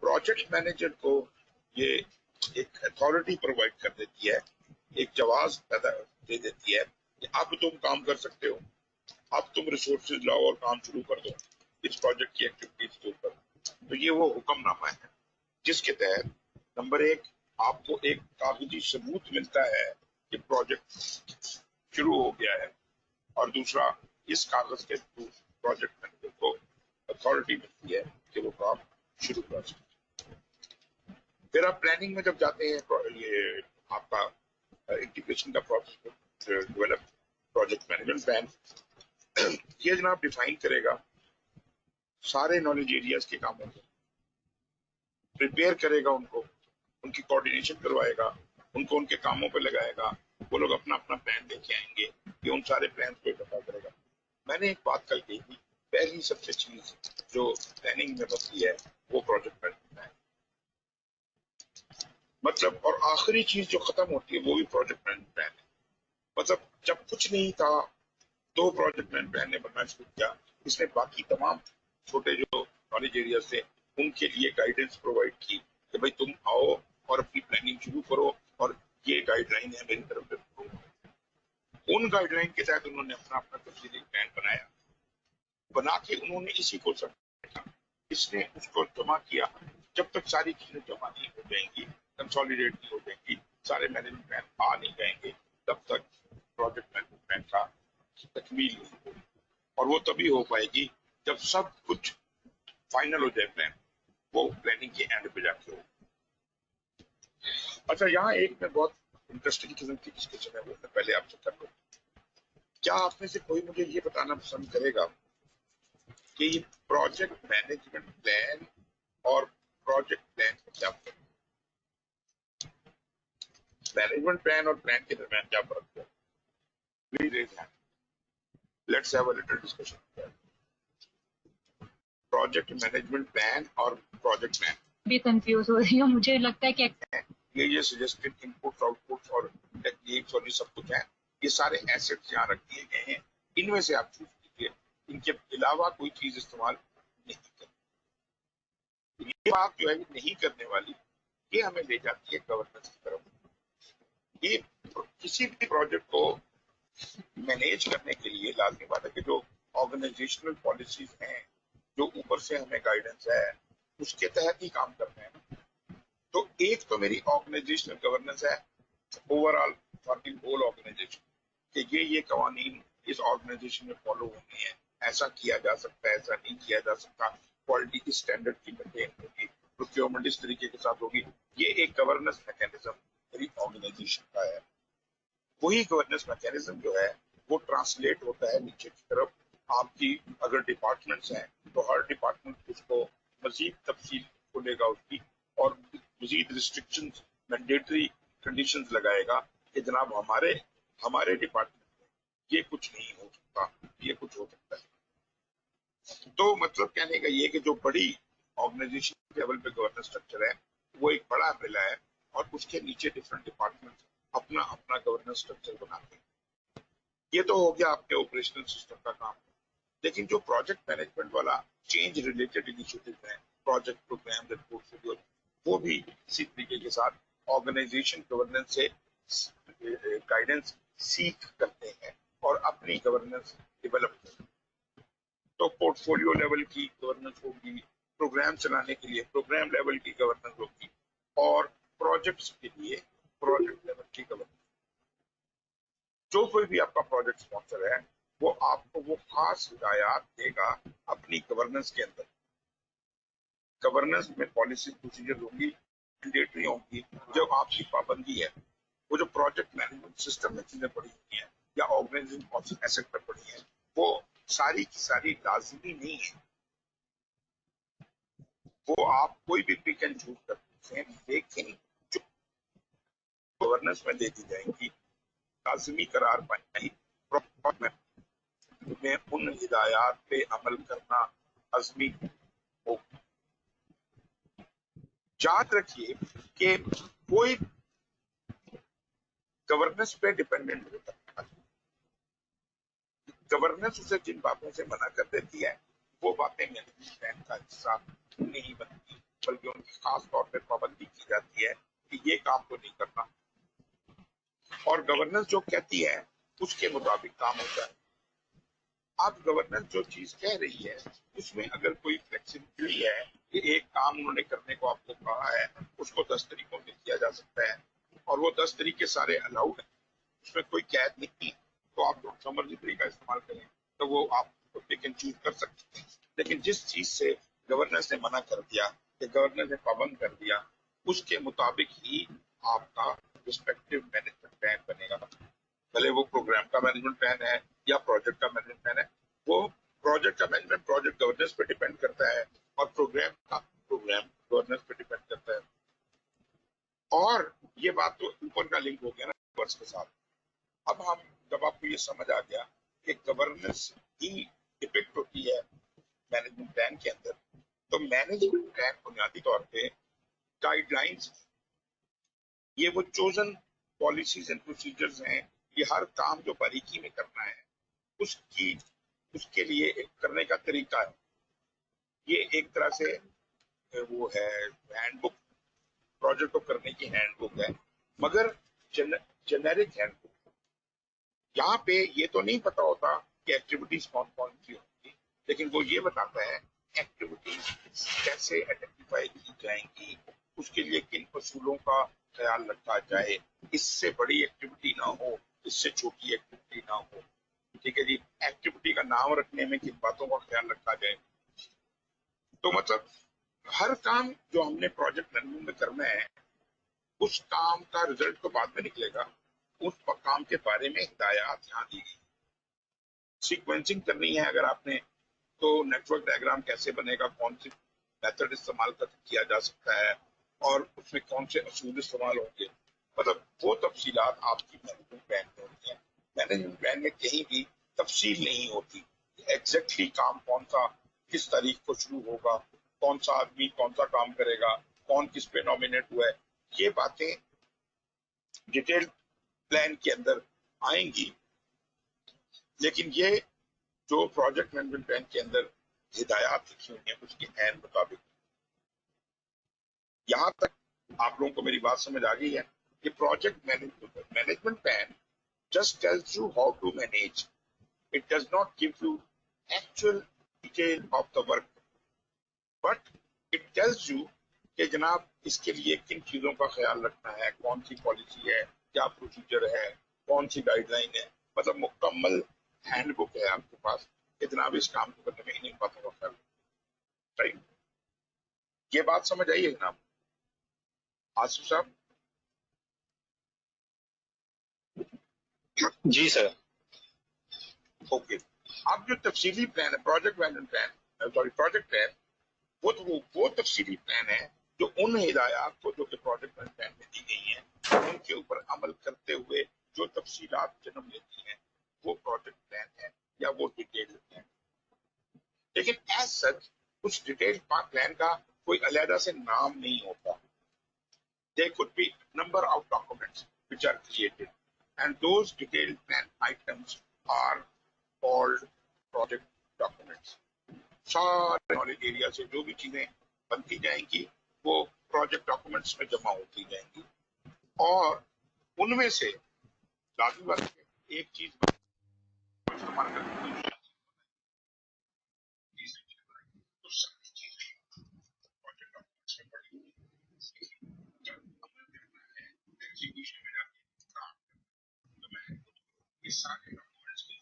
प्रोजेक्ट मैनेजर को ये एक अथॉरिटी प्रोवाइड कर देती है, एक जवाब पैदा दे देती है कि अब तुम काम कर सकते हो, अब तुम रिसोर्सेज लाओ और काम शुरू कर दो इस प्रोजेक्ट की एक्टिविटीज के ऊपर। तो ये वो हुक्मनामा है जिसके तहत नंबर एक आपको एक कागजी सबूत मिलता है कि प्रोजेक्ट शुरू हो गया है, और दूसरा इस कागज के थ्रू प्रोजेक्ट मैनेजर को अथॉरिटी मिलती है कि वो काम शुरू कर सकते। फिर आप प्लानिंग में जब जाते हैं, ये आपका इंटीग्रेशन का process develop project management plan, ये जनाब डिफाइन करेगा सारे नॉलेज एरियाज के कामों को, प्रिपेयर करेगा उनको, उनकी कोऑर्डिनेशन करवाएगा, उनको उनके कामों पे लगाएगा, वो लोग अपना अपना प्लान लेके आएंगे, ये उन सारे प्लान को इकट्ठा करेगा। मैंने एक बात कल कही थी, पहली सबसे चीज जो प्लानिंग में बनती है वो प्रोजेक्ट मैनेजमेंट है, मतलब, और आखिरी चीज जो खत्म होती है वो भी प्रोजेक्ट मैनेजमेंट प्लान है। मतलब जब कुछ नहीं था तो प्रोजेक्ट मैनेजमेंट प्लान ने बनना शुरू किया, इसने बाकी तमाम छोटे जो नॉलेज एरिया थे उनके लिए गाइडेंस प्रोवाइड की कि भाई तुम आओ और अपनी प्लानिंग शुरू करो, और ये गाइडलाइन है मेरी तरफ से। उन गाइडलाइन के तहत उन्होंने अपना अपना तफसीली प्लान बनाया, बना के उन्होंने इसी को समझा, इसने उसको जमा किया। जब तक सारी चीजें जमा नहीं हो जाएंगी, कंसोलिडेट नहीं हो जाएंगी, सारे मैनेजमेंट प्लान आ नहीं जाएंगे, तब तक प्रोजेक्ट मैनेजमेंट प्लान का तकमील नहीं होगी। और वो तभी हो पाएगी जब सब कुछ फाइनल हो जाए प्लान, वो प्लानिंग के एंड पे जाके हो। अच्छा, यहाँ एक मैं बहुत इंटरेस्टिंग किस्म की डिस्कशन है, वो मैं पहले आपसे कर लूँ। क्या आप में से कोई मुझे ये बताना पसंद करेगा कि ये प्रोजेक्ट मैनेजमेंट प्लान और प्रोजेक्ट प्लान में क्या फर्क है? मैनेजमेंट प्लान और प्लान के दरमियान क्या फर्क है? Please raise hand, let's have a little discussion. Project management plan और प्रोजेक्ट प्लान भी कंफ्यूज हो रही हूँ, मुझे लगता है कि ये सजेस्टेड इनपुट्स आउटपुट्स और टेक्निक्स और ये सब कुछ है, ये सारे एसेट्स यहाँ रख दिए गए हैं, इनमें से आप चूज कीजिए, इनके अलावा कोई चीज इस्तेमाल नहीं करनी। ये बात जो है नहीं करने वाली, ये हमें ले जाती है गवर्नेंस की तरफ। ये किसी भी प्रोजेक्ट को मैनेज करने के लिए लाजमी बात है कि जो ऑर्गेनाइजेशनल पॉलिसीज हैं, जो ऊपर से हमें गाइडेंस है, उसके तहत ही काम करना है ना। तो एक तो मेरी ऑर्गेनाइजेशनल गवर्नेंस है overall for the whole organisation, कि ये कवानीन इस ऑर्गेनाइजेशन में फॉलो होने हैं, ऐसा किया जा सकता है, ऐसा नहीं किया जा सकता, क्वालिटी की स्टैंडर्ड की मेंटेन होगी, प्रोक्योरमेंट इस तरीके के साथ होगी। ये एक गवर्नेंस मैकेनिज्म मेरी ऑर्गेनाइजेशन का है। वही गवर्नेंस मैकेनिज्म जो है वो ट्रांसलेट होता है नीचे की तरफ। आपकी अगर डिपार्टमेंट्स हैं तो हर डिपार्टमेंट उसको मजीद तफसील खोलेगा उसकी, और मजीद रिस्ट्रिक्शंस, मैंडेटरी कंडीशंस लगाएगा कि जनाब हमारे हमारे डिपार्टमेंट में ये कुछ नहीं हो सकता, ये कुछ हो सकता है। तो मतलब कहने का ये कि जो बड़ी ऑर्गेनाइजेशन लेवल पे गवर्नेंस स्ट्रक्चर है वो एक बड़ा अम्ब्रेला है, और उसके नीचे डिफरेंट डिपार्टमेंट अपना अपना गवर्नेंस स्ट्रक्चर बनाते हैं। ये तो हो गया आपके ऑपरेशनल सिस्टम का काम। लेकिन जो प्रोजेक्ट मैनेजमेंट वाला चेंज रिलेटेड इनिशिएटिव है, प्रोजेक्ट प्रोग्राम एंड पोर्टफोलियो, वो भी इसी तरीके के साथ ऑर्गेनाइजेशन गवर्नेंस से गाइडेंस सीख करते हैं और अपनी गवर्नेंस डेवलप करते हैं। तो पोर्टफोलियो लेवल की गवर्नेंस होगी, प्रोग्राम चलाने के लिए प्रोग्राम लेवल की गवर्नेंस होगी, और प्रोजेक्ट्स के लिए प्रोजेक्ट लेवल की गवर्नेंस। जो कोई भी आपका प्रोजेक्ट स्पॉन्सर है वो आपको वो खास हिदायत देगा अपनी गवर्नेंस के अंदर। गवर्नेंस में पॉलिसी प्रोसीजर होंगी, मैंडेटरी होंगी, जो आपकी पाबंदी है, वो जो प्रोजेक्ट मैनेजमेंट सिस्टम में चीजें पड़ी हुई हैं या ऑर्गेनाइजेशन एसेट पर पड़ी हैं, वो सारी की सारी लाजमी नहीं है। वो आप कोई भी पिक एंड चूज कर सकते हैं, लेकिन जो गवर्नेंस में दे दी जाएंगी लाजमी करार पाएंगी, में उन हिदायत पे अमल करना अज़मी हो। याद रखिए कि कोई गवर्नेंस पे डिपेंडेंट होता है, गवर्नेंस उसे जिन बातों से मना कर देती है वो बातें मैनेजमेंट प्लान का हिस्सा नहीं बनती, बल्कि उनकी खास तौर पर पाबंदी की जाती है कि ये काम तो नहीं करना, और गवर्नेंस जो कहती है उसके मुताबिक काम होता है। अब गवर्नेंस जो चीज कह रही है उसमें अगर कोई फ्लेक्सिबिलिटी है कि एक काम उन्होंने करने को आपको कहा है, उसको 10 तरीकों में किया जा सकता है, और वो 10 तरीके सारे अलाउड है, उसमें कोई कैद नहीं, तो आप जो सा मर्जी तरीका इस्तेमाल करें तो वो आप पिक एंड चूज कर सकते हैं। लेकिन जिस चीज से गवर्नेंस ने मना कर दिया या गवर्नेंस ने पाबंद कर दिया, उसके मुताबिक ही आपका रिस्पेक्टिव मैनेजमेंट प्लान बनेगा। भले वो प्रोग्राम का मैनेजमेंट प्लान है या प्रोजेक्ट का मैनेजमेंट प्लान है, वो प्रोजेक्ट का मैनेजमेंट प्रोजेक्ट गवर्नेंस पे डिपेंड करता है, और प्रोग्राम का प्रोग्राम गवर्नेंस पे डिपेंड करता है। और ये बात तो ऊपर का लिंक हो गया ना वर्स के साथ। अब हम जब आपको ये समझ आ गया कि गवर्नेंस ही डिपेक्ट होती है मैनेजमेंट प्लान के अंदर, तो मैनेजमेंट प्लान बुनियादी तौर पे गाइडलाइंस, ये वो चोजन पॉलिसीज एंड प्रोसीजर्स हैं, ये हर काम जो बारीकी में करना है उसकी उसके लिए एक करने का तरीका है। ये एक तरह से वो है हैंडबुक, प्रोजेक्ट को करने की हैंडबुक है, मगर जेनेरिक हैंडबुक। यहाँ पे ये तो नहीं पता होता कि एक्टिविटीज कौन कौन सी होंगी, लेकिन वो ये बताता है एक्टिविटीज कैसे आइडेंटिफाई की जाएंगी, उसके लिए किन असूलों का ख्याल रखा जाए, इससे बड़ी एक्टिविटी ना हो, इससे छोटी एक्टिविटी ना हो। ठीक है जी, एक्टिविटी का नाम रखने में किन बातों का ख्याल रखा जाए। तो मतलब हर काम जो हमने प्रोजेक्ट मैनेजमेंट में करना है, उस काम का रिजल्ट तो बाद में निकलेगा, उस काम के बारे में हिदायत यहाँ दी गई। सीक्वेंसिंग करनी है अगर आपने, तो नेटवर्क डायग्राम कैसे बनेगा, कौन सी मेथड इस्तेमाल किया जा सकता है और उसमें कौन से असूल इस्तेमाल होंगे, मतलब वो तफसीलात आपकी मैनेजमेंट प्लान में होती है। मैनेजमेंट प्लान में कहीं भी तफसील नहीं होती, एग्जैक्टली काम कौन सा किस तारीख को शुरू होगा, कौन सा आदमी कौन सा काम करेगा, कौन किस पे नॉमिनेट हुआ है, ये बातें डिटेल प्लान के अंदर आएंगी। लेकिन ये जो प्रोजेक्ट मैनेजमेंट प्लान के अंदर हिदायत लिखी हुई है उसके ऐन मुताबिक, यहाँ तक आप लोगों को मेरी बात समझ आ गई है कि project management plan just tells you how to manage. It does not give you actual detail of the work, but it tells you कि जनाब इसके लिए किन चीजों का ख्याल रखना है, कौन सी पॉलिसी है, क्या प्रोसीजर है, कौन सी गाइडलाइन है, मतलब मुकम्मल हैंडबुक है आपके पास कि जनाब इस काम को करने में इन बातों का ख्याल। राइट, ये बात समझ आई है जनाब आसिफ साहब? जी सर। ओके, अब जो तफसीली प्लान है project management plan, sorry project plan, वो तफसीली प्लान है जो उन हिदायत को जो कि प्रोजेक्ट मैनेजमेंट प्लान में दी गई हैं उनके ऊपर अमल करते हुए जो तफसीलात जन्म लेती हैं वो प्रोजेक्ट प्लान है या वो डिटेल प्लान। लेकिन एज सच उस डिटेल प्लान का कोई अलहदा से नाम नहीं होता। There could be number of documents which are created, and those detailed plan items are called project documents. सारे नॉलेज एरिया से जो भी चीजें बनती जाएंगी वो प्रोजेक्ट डॉक्यूमेंट्स में जमा होती जाएंगी, और उनमें से लाजमी बात है एक चीज इस्तेमाल करके तो सारी चीजें प्रोजेक्ट डॉक्यूमेंट्स में पड़ी हुई हैं। जब अमल करना है एग्जीक्यूशन में जाके काम तो मैं ये सारे डॉक्यूमेंट्स की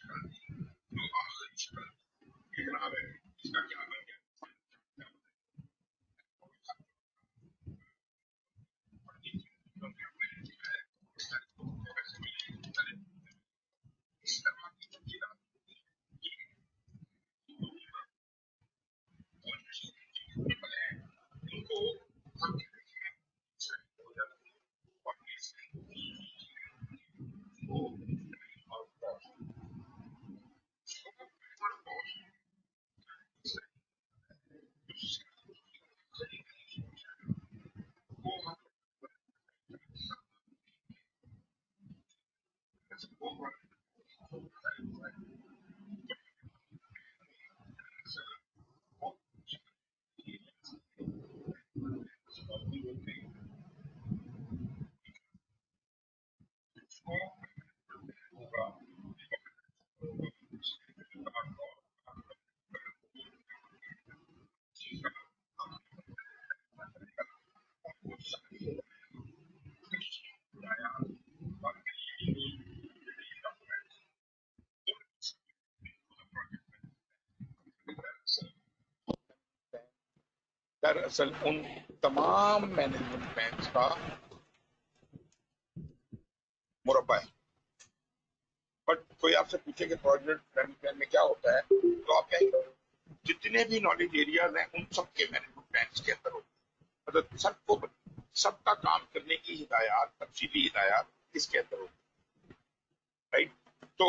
जरूरत नहीं, जो आखिरी शक्ल ये जनाब है इसका क्या बन गया, इस तरह की जो चीज उनको हम दरअसल उन तमाम मैनेजमेंट प्लान्स का मुरब्बा है। बट कोई आपसे पूछे कि प्रोजेक्ट प्लान में क्या होता है तो आप कहेंगे जितने भी नॉलेज एरियाज हैं उन सब के मैनेजमेंट प्लान्स के अंदर होते हैं। मतलब सबका काम करने की हिदायत, तफसीली हिदायत इसके अंदर होगी, राइट। तो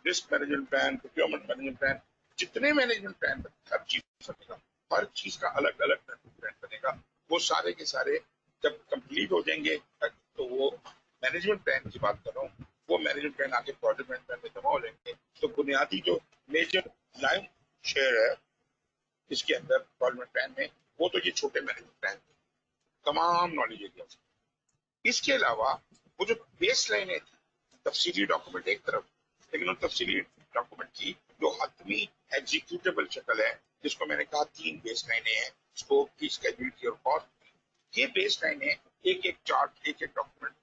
risk management plan, procurement management plan, जितने मैनेजमेंट प्लान हर चीज बनेगा, हर चीज का अलग अलग मैनेजमेंट प्लान बनेगा, वो सारे के सारे जब कंप्लीट हो जाएंगे तो वो मैनेजमेंट प्लान की बात कर रहा हूँ, वो मैनेजमेंट प्लान आगे प्रोजेक्ट मैनेजमेंट प्लान में जमा हो जाएंगे। तो बुनियादी जो मेजर लाइन शेयर है इसके अंदर प्रोजेक्ट प्लान में, वो तो ये छोटे मैनेजमेंट प्लान तमाम नॉलेज एरिया। इसके अलावा वो जो बेस लाइनें थी, तफसीली डॉक्यूमेंट एक तरफ, लेकिन उन तफसीली डॉक्यूमेंट की जो हतमी एग्जीक्यूटेबल शक्ल है, जिसको मैंने कहा 3 बेस लाइनें हैं, स्कोप की, स्केड्यूल की और कॉस्ट की। ये बेस लाइनें एक एक चार्ट, एक एक डॉक्यूमेंट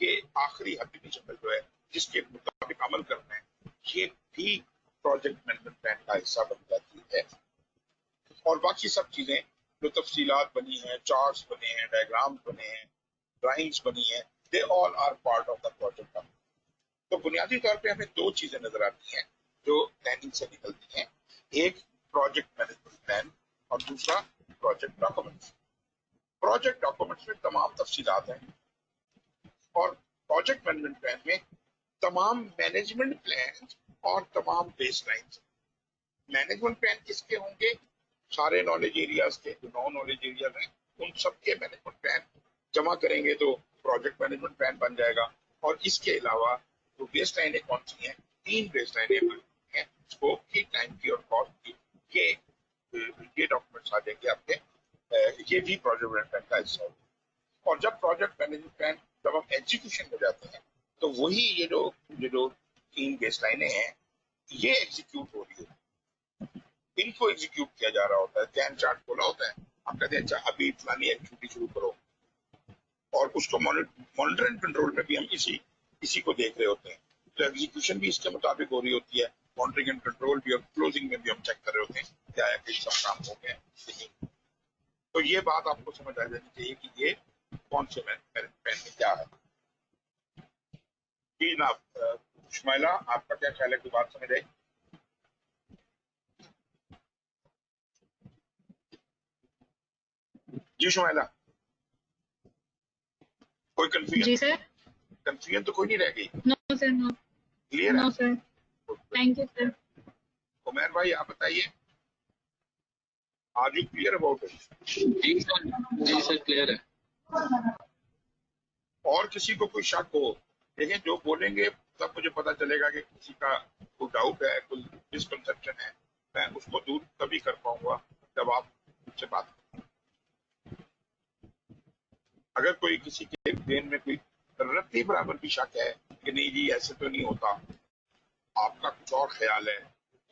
के आखिरी हतमी शक्ल जो है, जिसके मुताबिक अमल करना है, ये भी प्रोजेक्ट मैनेजमेंट प्लान का हिस्सा बन जाती है। और बाकी सब चीजें जो तफसीलात बनी है, चार्ट्स बने हैं, डायग्राम्स बने हैं, ड्राइंग्स बनी है, they all are part of the project. तो बुनियादी तौर पे हमें 2 चीजें नजर आती हैं जो प्लानिंग से निकलती हैं, एक प्रोजेक्ट मैनेजमेंट प्लान और दूसरा प्रोजेक्ट डॉक्यूमेंट्स। प्रोजेक्ट डॉक्यूमेंट्स में तमाम तफसीलात हैं और प्रोजेक्ट मैनेजमेंट प्लान में तमाम मैनेजमेंट प्लान और तमाम बेस लाइन्स। मैनेजमेंट प्लान किसके होंगे? सारे नॉलेज एरियाज के, जो 9 नॉलेज एरियाज हैं उन सबके मैनेजमेंट प्लान जमा करेंगे तो प्रोजेक्ट मैनेजमेंट प्लान बन जाएगा। और इसके अलावा तो बेस लाइनें कौन सी हैं? 3 बेस लाइनें बनती हैं, स्कोप की, टाइम की और कॉस्ट की। ये डॉक्यूमेंट्स आ जाएंगे आपके, ये भी प्रोजेक्ट मैनेजमेंट प्लान का हिस्सा होगा। और जब प्रोजेक्ट मैनेजमेंट प्लान जब हम एग्जीक्यूशन में जाते हैं तो वही ये जो 3 बेस लाइनें हैं ये एग्जीक्यूट हो रही है, इनको एग्जीक्यूट किया जा रहा होता है। गैन चार्ट खोला होता है, आप कहते हैं अच्छा अभी फलानी एक्टिविटी शुरू करो, और उसको मॉनिटर एंड कंट्रोल में भी हम इसी को देख रहे होते हैं। तो एग्जीक्यूशन भी इसके मुताबिक हो रही होती है, मॉनिटरिंग एंड कंट्रोल भी, और क्लोजिंग में भी हम चेक कर रहे होते हैं क्या है कि सब काम हो गए नहीं। तो ये बात आपको समझ आ जानी चाहिए कि ये कौन से मैनेजमेंट प्लान में क्या है। जी ना, शुमाइला आपका क्या ख्याल है, कोई बात समझ आई? जी शुमाइला, कोई जी सर। कंफ्यूजन तो कोई नहीं रह गई? No sir, no. Clear no है? Sir. Thank you sir. Umar भाई आप बताइए, are you clear about it? जी सर क्लियर है। और किसी को कोई शक हो, देखें जो बोलेंगे तब मुझे पता चलेगा कि किसी का कोई डाउट है, कोई मिसकंसेप्शन है, मैं उसको दूर तभी कर पाऊंगा जब आप मुझसे बात करें। अगर कोई किसी के ब्रेन में कोई रत्ती बराबर भी शक है कि नहीं जी ऐसे तो नहीं होता, आपका कुछ और ख्याल है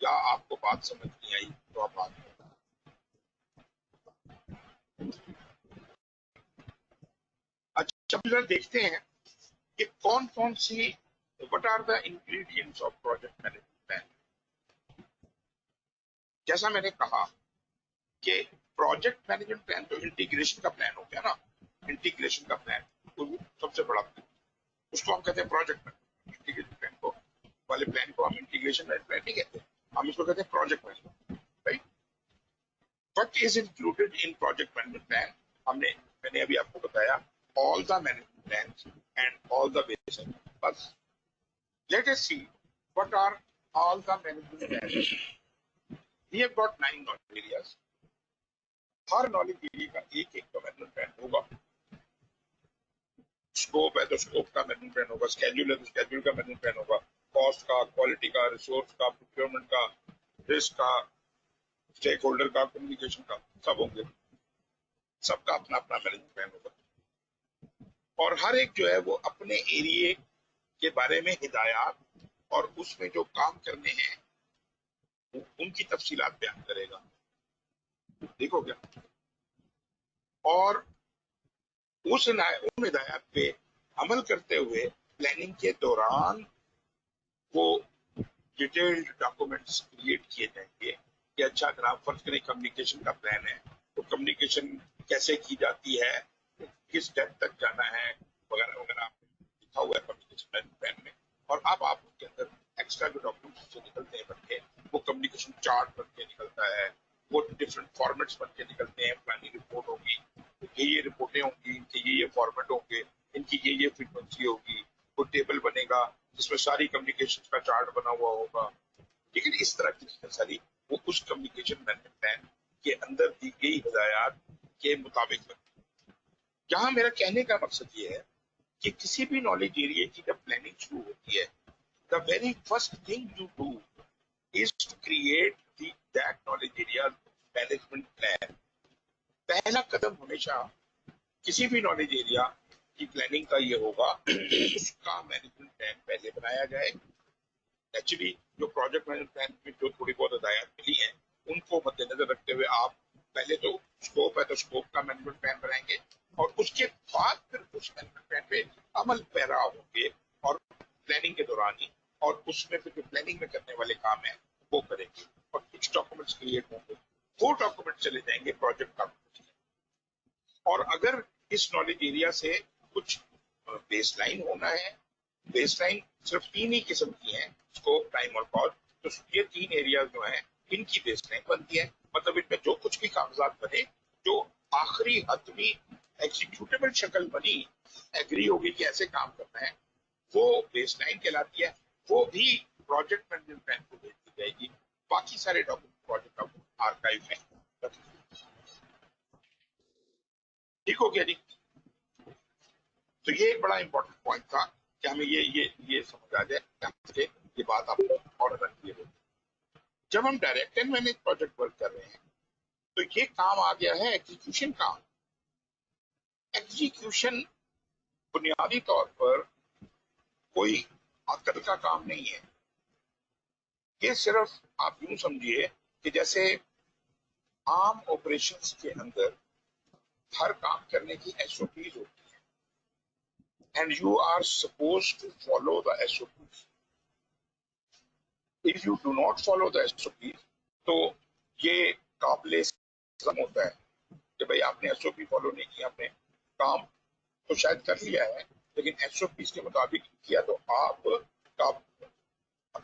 या आपको बात समझ नहीं आई, तो आप बात करें। अच्छा जरा देखते हैं कि कौन कौन सी, what are the ingredients of project management plan. जैसा मैंने कहा कि प्रोजेक्ट मैनेजमेंट प्लान तो इंटीग्रेशन का प्लान हो गया ना, इंटीग्रेशन का प्लान तो सबसे बड़ा प्लान, उसको हम कहते हैं प्रोजेक्ट मैनेजमेंट। इंटीग्रेशन प्लान को वाले प्लान को हम इंटीग्रेशन प्लान नहीं कहते, हम इसको कहते हैं project management, right. What is included in project management plan? मैंने अभी आपको बताया all the management plans and all the basic. But let us see what are all the management plans. We have got 9 knowledge areas. Her knowledge area का एक तो मैनेजमेंट प्लान होगा। स्कोप है तो स्कोप का मैनेजमेंट प्लान होगा, स्केड्यूल है तो स्केड्यूल का मैनेजमेंट प्लान होगा, कॉस्ट का, क्वालिटी का, रिसोर्स का, प्रोक्योरमेंट का, रिस्क का, स्टेक होल्डर का, कम्युनिकेशन का, सब होंगे, सबका अपना अपना मैनेजमेंट प्लान होगा। और हर एक जो है वो अपने एरिया के बारे में हिदायत और उसमें जो काम करने हैं उनकी तफसीलात बयान करेगा, देखो क्या। और उन हिदायत पे अमल करते हुए प्लानिंग के दौरान वो डिटेल्ड डॉक्यूमेंट्स क्रिएट किए जाएंगे कि अच्छा अगर आप फर्ज करें कम्युनिकेशन का प्लान है तो कम्युनिकेशन कैसे की जाती है, किस डेप्थ तक जाना है वगैरह वगैरह लिखा हुआ है कम्युनिकेशन प्लान में। और अब आप उसके अंदर एक्स्ट्रा जो डॉक्यूमेंट्स से निकलते हैं बनके, वो कम्युनिकेशन चार्ट बन के निकलता है, वो डिफरेंट फॉर्मेट्स बन के निकलते हैं, प्लानिंग रिपोर्ट होगी, ये होगी, इनके ये फॉर्मेट होंगे, इनकी ये फ्रीक्वेंसी होगी, कोई टेबल बनेगा जिसमें सारी कम्युनिकेशन का चार्ट बना हुआ होगा। लेकिन इस तरह की चीजें सारी वो उस कम्युनिकेशन मैनेजमेंट प्लान के अंदर दी गई हिदायत के मुताबिक बनती है। यहाँ मेरा कहने का मकसद ये है कि किसी भी नॉलेज एरिया की जब प्लानिंग शुरू होती है, the very first thing you do is to create that knowledge area management plan. पहला कदम हमेशा किसी भी नॉलेज एरिया की प्लानिंग का ये होगा उसका मैनेजमेंट प्लान पहले बनाया जाए। एक्चुअली जो प्रोजेक्ट मैनेजमेंट प्लान में जो थोड़ी बहुत हिदायत मिली हैं उनको मद्देनजर रखते हुए आप पहले तो स्कोप है तो स्कोप का मैनेजमेंट प्लान बनाएंगे और उसके बाद फिर उस मैनेजमेंट प्लान पे अमल पैरा होंगे और प्लानिंग के दौरान ही और उसमें फिर जो प्लानिंग में करने वाले काम है वो करेंगे और कुछ डॉक्यूमेंट्स क्रिएट होंगे, वो डॉक्यूमेंट चले जाएंगे प्रोजेक्ट डॉक्यूमेंट। और अगर इस नॉलेज एरिया से कुछ बेसलाइन होना है, बेसलाइन सिर्फ 3 ही किस्म की हैं, स्कोप, टाइम और कॉस्ट। तो ये 3 एरिया जो हैं इनकी बेसलाइन बनती है, मतलब इनमें जो कुछ भी कागजात बने, जो आखिरी हतमी एग्जीक्यूटेबल शक्ल बनी, एग्री होगी कि ऐसे काम करना है, वो बेसलाइन कहलाती है। वो भी प्रोजेक्ट मैनेजमेंट प्लान को भेज दी जाएगी। बाकी सारे डॉक्यूमेंट प्रोजेक्ट डॉक्यूमेंट आर्काइव में रख दिए। ठीक हो गया जी? तो ये एक बड़ा इंपॉर्टेंट पॉइंट था कि हमें ये समझ आ जाए, ये बात आपको और क्लियर हो। जब हम direct and manage project work कर रहे हैं तो ये काम आ गया है एग्जीक्यूशन काम। एग्जीक्यूशन बुनियादी तौर पर कोई अकल का काम नहीं है। ये सिर्फ आप यूं समझिए कि जैसे आम ऑपरेशंस के अंदर हर काम करने की एसओपीज होती है and you are supposed to follow the SOPs. If you do not follow the SOPs तो ये काबिले सम होता है कि भाई आपने एसओपी फॉलो नहीं किया, आपने काम तो शायद कर लिया है लेकिन एसओपीज के मुताबिक किया तो आप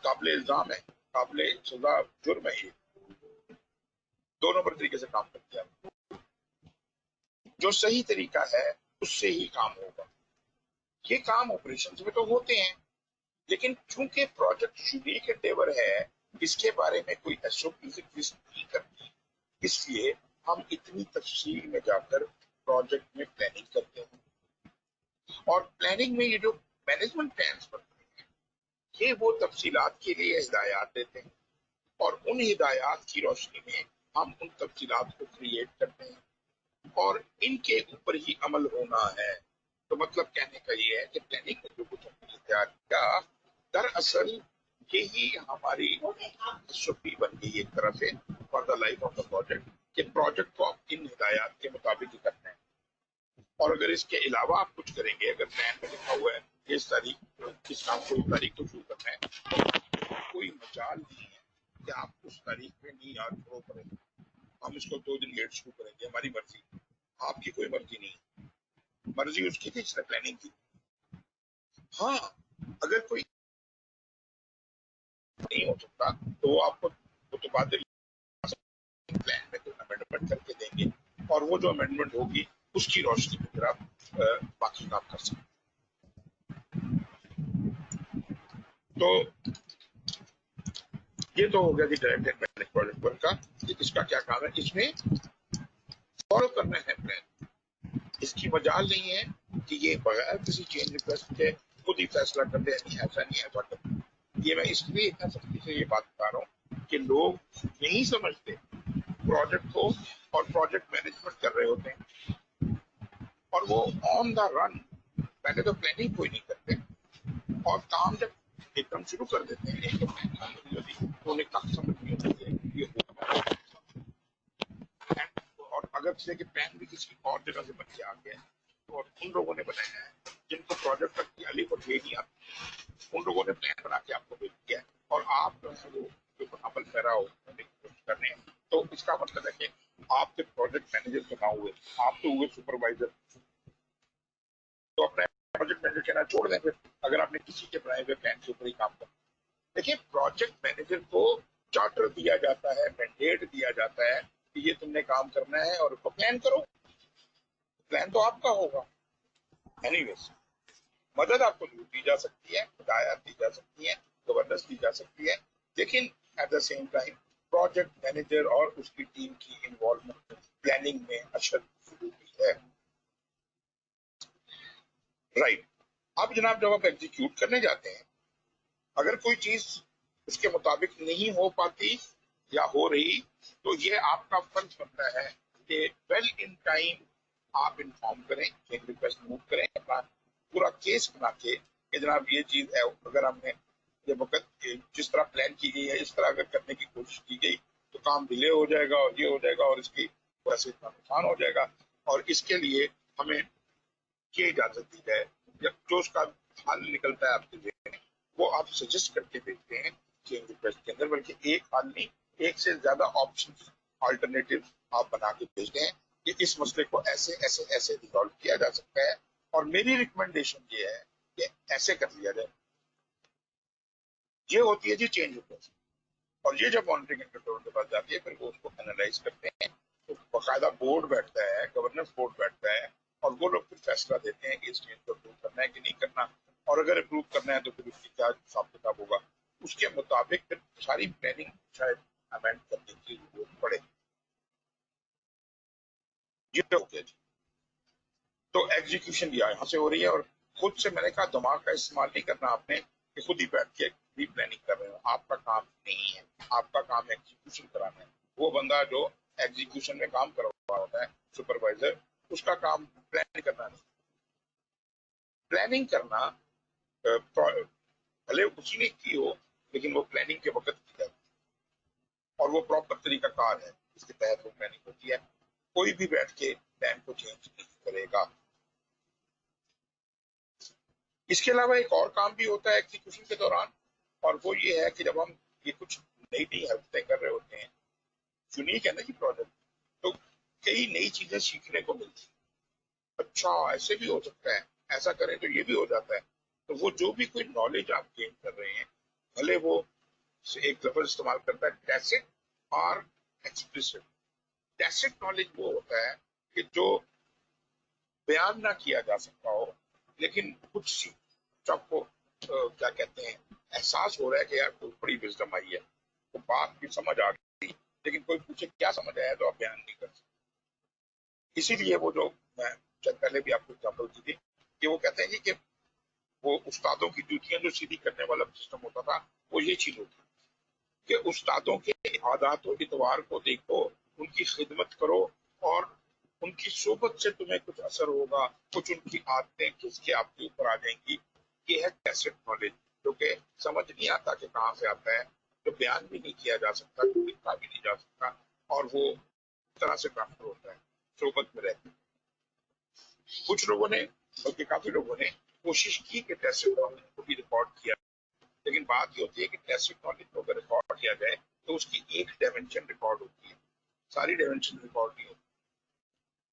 काबिले इल्जाम है, काबिले सजा, जुर्म है। ये 2 नंबर तरीके से काम कर दिया। जो सही तरीका है उससे ही काम होगा। ये काम ऑपरेशंस में तो होते हैं लेकिन चूंकि प्रोजेक्ट शुरू के तेवर है, इसके बारे में कोई एसओपी एग्जिस्ट नहीं करती, इसलिए हम इतनी तफसील में जाकर प्रोजेक्ट में प्लानिंग करते हैं। और प्लानिंग में ये जो मैनेजमेंट प्लान्स बनते हैं ये वो तफसीलात के लिए हिदायत देते हैं और उन हिदायत की रोशनी में हम उन तफसीलात को क्रिएट करते हैं और इनके ऊपर ही अमल होना है। तो मतलब कहने का ये है कि प्लानिंग में जो कुछ हमने तैयार किया दरअसल यही हमारी एसओपी बन गई एक तरह से for the life of the project, कि प्रोजेक्ट को आप इन हिदायत के मुताबिक ही करना है। और अगर इसके अलावा आप कुछ करेंगे, अगर प्लान में लिखा हुआ है इस तारीख किस काम को इस तारीख को शुरू करना है, तो कोई मजाल नहीं है कि आप उस तारीख में नहीं यार शुरू करेंगे, हम इसको 2 दिन लेट शुरू करेंगे, हमारी मर्जी। आपकी कोई मर्जी नहीं, मर्जी उसकी थी जिसने प्लानिंग की। हाँ, अगर कोई नहीं हो सकता तो वो आपको मुतबादिल प्लान में कोई अमेंडमेंट करके देंगे और वो जो अमेंडमेंट होगी उसकी रोशनी में फिर आप बाकी काम कर सकते। तो ये तो हो गया कि direct and manage project work का, इसका क्या काम है, इसमें फॉलो करना है प्लान। इसकी मजाल नहीं है कि ये बगैर किसी चेंज रिक्वेस्ट के खुद ही फैसला कर दे, नहीं ऐसा नहीं ऐसा कर। ये मैं इसलिए इतना सख्ती से ये बात बता रहा हूँ कि लोग नहीं समझते प्रोजेक्ट को और प्रोजेक्ट मैनेजमेंट कर रहे होते हैं और वो ऑन द रन पहले तो प्लानिंग कोई नहीं करते और काम जब एकदम शुरू कर देते हैं एक तो उन्हें कब समझ नहीं होती ये और अगर से कि प्लान भी किसी और जगह से बन के आ गया और उन लोगों ने बनाया है जिनको प्रोजेक्ट तक की अली को भेज नहीं आती, उन लोगों ने प्लान बना के आपको भेज दिया और आप जो है वो अमल पैरा हो करने हैं। तो इसका मतलब है कि आप तो प्रोजेक्ट मैनेजर तो ना हुए, आप तो हुए सुपरवाइजर। तो अपने प्रोजेक्ट मैनेजर कहना छोड़ दें फिर, अगर आपने किसी के बनाए हुए प्लान के ऊपर ही काम करना। देखिए, प्रोजेक्ट मैनेजर को चार्टर दिया जाता है, मैंडेट दिया जाता है कि ये तुमने काम करना है और उसको प्लान करो। प्लान तो आपका होगा। एनीवेज, मदद आपको दी जा सकती है, हिदायत दी जा सकती है, गवर्नेंस दी जा सकती है, लेकिन at the same time project manager और उसकी टीम की इन्वॉल्वमेंट प्लानिंग में अशद जरूरी है। राइट, अब जनाब जब आप एग्जीक्यूट करने जाते हैं, अगर कोई चीज उसके मुताबिक नहीं हो पाती या हो रही, तो ये आपका फर्ज बनता है कि वेल इन टाइम आप इन्फॉर्म करें, चेंज रिक्वेस्ट मूव करें, अपना पूरा केस बना के कि जनाब ये चीज है, अगर हमने ये वक्त जिस तरह प्लान की गई है इस तरह अगर करने की कोशिश की गई तो काम डिले हो जाएगा और ये हो जाएगा और इसकी वजह से इतना नुकसान हो जाएगा, और इसके लिए हमें ये इजाजत दी जाए, जब जो उसका हल निकलता है आपके जहन में, वो आप सजेस्ट करके देखते हैं चेंज रिक्वेस्ट के अंदर, बल्कि एक हल नहीं, एक से ज्यादा ऑप्शन अल्टरनेटिव आप बना के भेजते हैं कि इस मसले को ऐसे ऐसे ऐसे रिजॉल्व किया जा सकता है, और मेरी रिकमेंडेशन ये है कि ऐसे कर लिया जाए। ये होती है जी चेंज रिक्वेस्ट, और ये जब मॉनिटरिंग एंड कंट्रोल के पास जाती है फिर वो उसको एनालाइज करते हैं, तो बाकायदा बोर्ड बैठता है, गवर्नेंस बोर्ड बैठता है, और वो लोग फिर फैसला देते हैं कि इस चीज को अप्रूव करना है कि नहीं करना, और अगर अप्रूव करना है तो फिर उसकी क्या हिसाब किताब होगा, उसके मुताबिक फिर सारी प्लानिंग शायद अमेंड करने की जरूरत पड़े। ये हो गया जी। तो एग्जीक्यूशन यहाँ से हो रही है, और खुद से मैंने कहा दिमाग का इस्तेमाल नहीं करना आपने कि खुद ही बैठ के भी प्लानिंग कर रहे हो, आपका काम नहीं है, आपका काम एग्जीक्यूशन कराना है। वो बंदा जो एग्जीक्यूशन में काम कर रहा होता है, सुपरवाइजर, उसका काम प्लानिंग करना नहीं। प्लानिंग करना भले उसी ने की हो, लेकिन वो प्लानिंग के वक्त की जाती है और वो प्रॉपर तरीका कार है, इसके तहत वो प्लानिंग होती है। कोई भी बैठ के प्लान को चेंज नहीं करेगा। इसके अलावा एक और काम भी होता है एग्जीक्यूशन के दौरान, और वो ये है कि जब हम ये कुछ नई नई हरकतें कर रहे होते हैं, यूनिक है ना जी प्रोजेक्ट, तो कई नई चीजें सीखने को मिलती है। अच्छा ऐसे भी हो सकता है, ऐसा करें तो ये भी हो जाता है। तो वो जो भी कोई नॉलेज आप गेन कर रहे हैं, भले वो एक लफ्ज इस्तेमाल करता है टैसिट और एक्सप्लिसिट। टैसिट नॉलेज वो होता है कि जो बयान ना किया जा सकता हो, लेकिन कुछ आपको क्या कहते हैं, एहसास हो रहा है कि यार कोई बड़ी विजडम आई है, तो बात भी समझ आ गई, लेकिन कोई पूछे क्या समझ आया तो आप बयान नहीं कर सकते। इसीलिए वो जो मैं जब पहले भी आपको एग्जाम्पल दी थी कि वो कहते हैं कि वो उस्तादों की ड्यूटियां जो सीधी करने वाला सिस्टम होता था, वो ये चीज होती कि उस्तादों के आदात और इतवार को देखो, उनकी खिदमत करो, और उनकी सोबत से तुम्हें कुछ असर होगा, कुछ उनकी आदतें खिसके आपके ऊपर आ जाएंगी। ये है टैसिट नॉलेज, जो कि समझ नहीं आता कि कहाँ से आता है, जो बयान भी नहीं किया जा सकता, लिखा भी नहीं जा सकता, और वो तरह से ट्रांसफर होता है सोबत में रहते। कुछ लोगों ने, बल्कि काफी लोगों ने कोशिश की कि टैसिट नॉलेज को भी रिकॉर्ड किया, लेकिन बात ये होती है कि टैसिट नॉलेज को अगर रिकॉर्ड किया जाए तो उसकी एक डायमेंशन रिकॉर्ड होती है, सारी डायमेंशन रिकॉर्ड नहीं होती।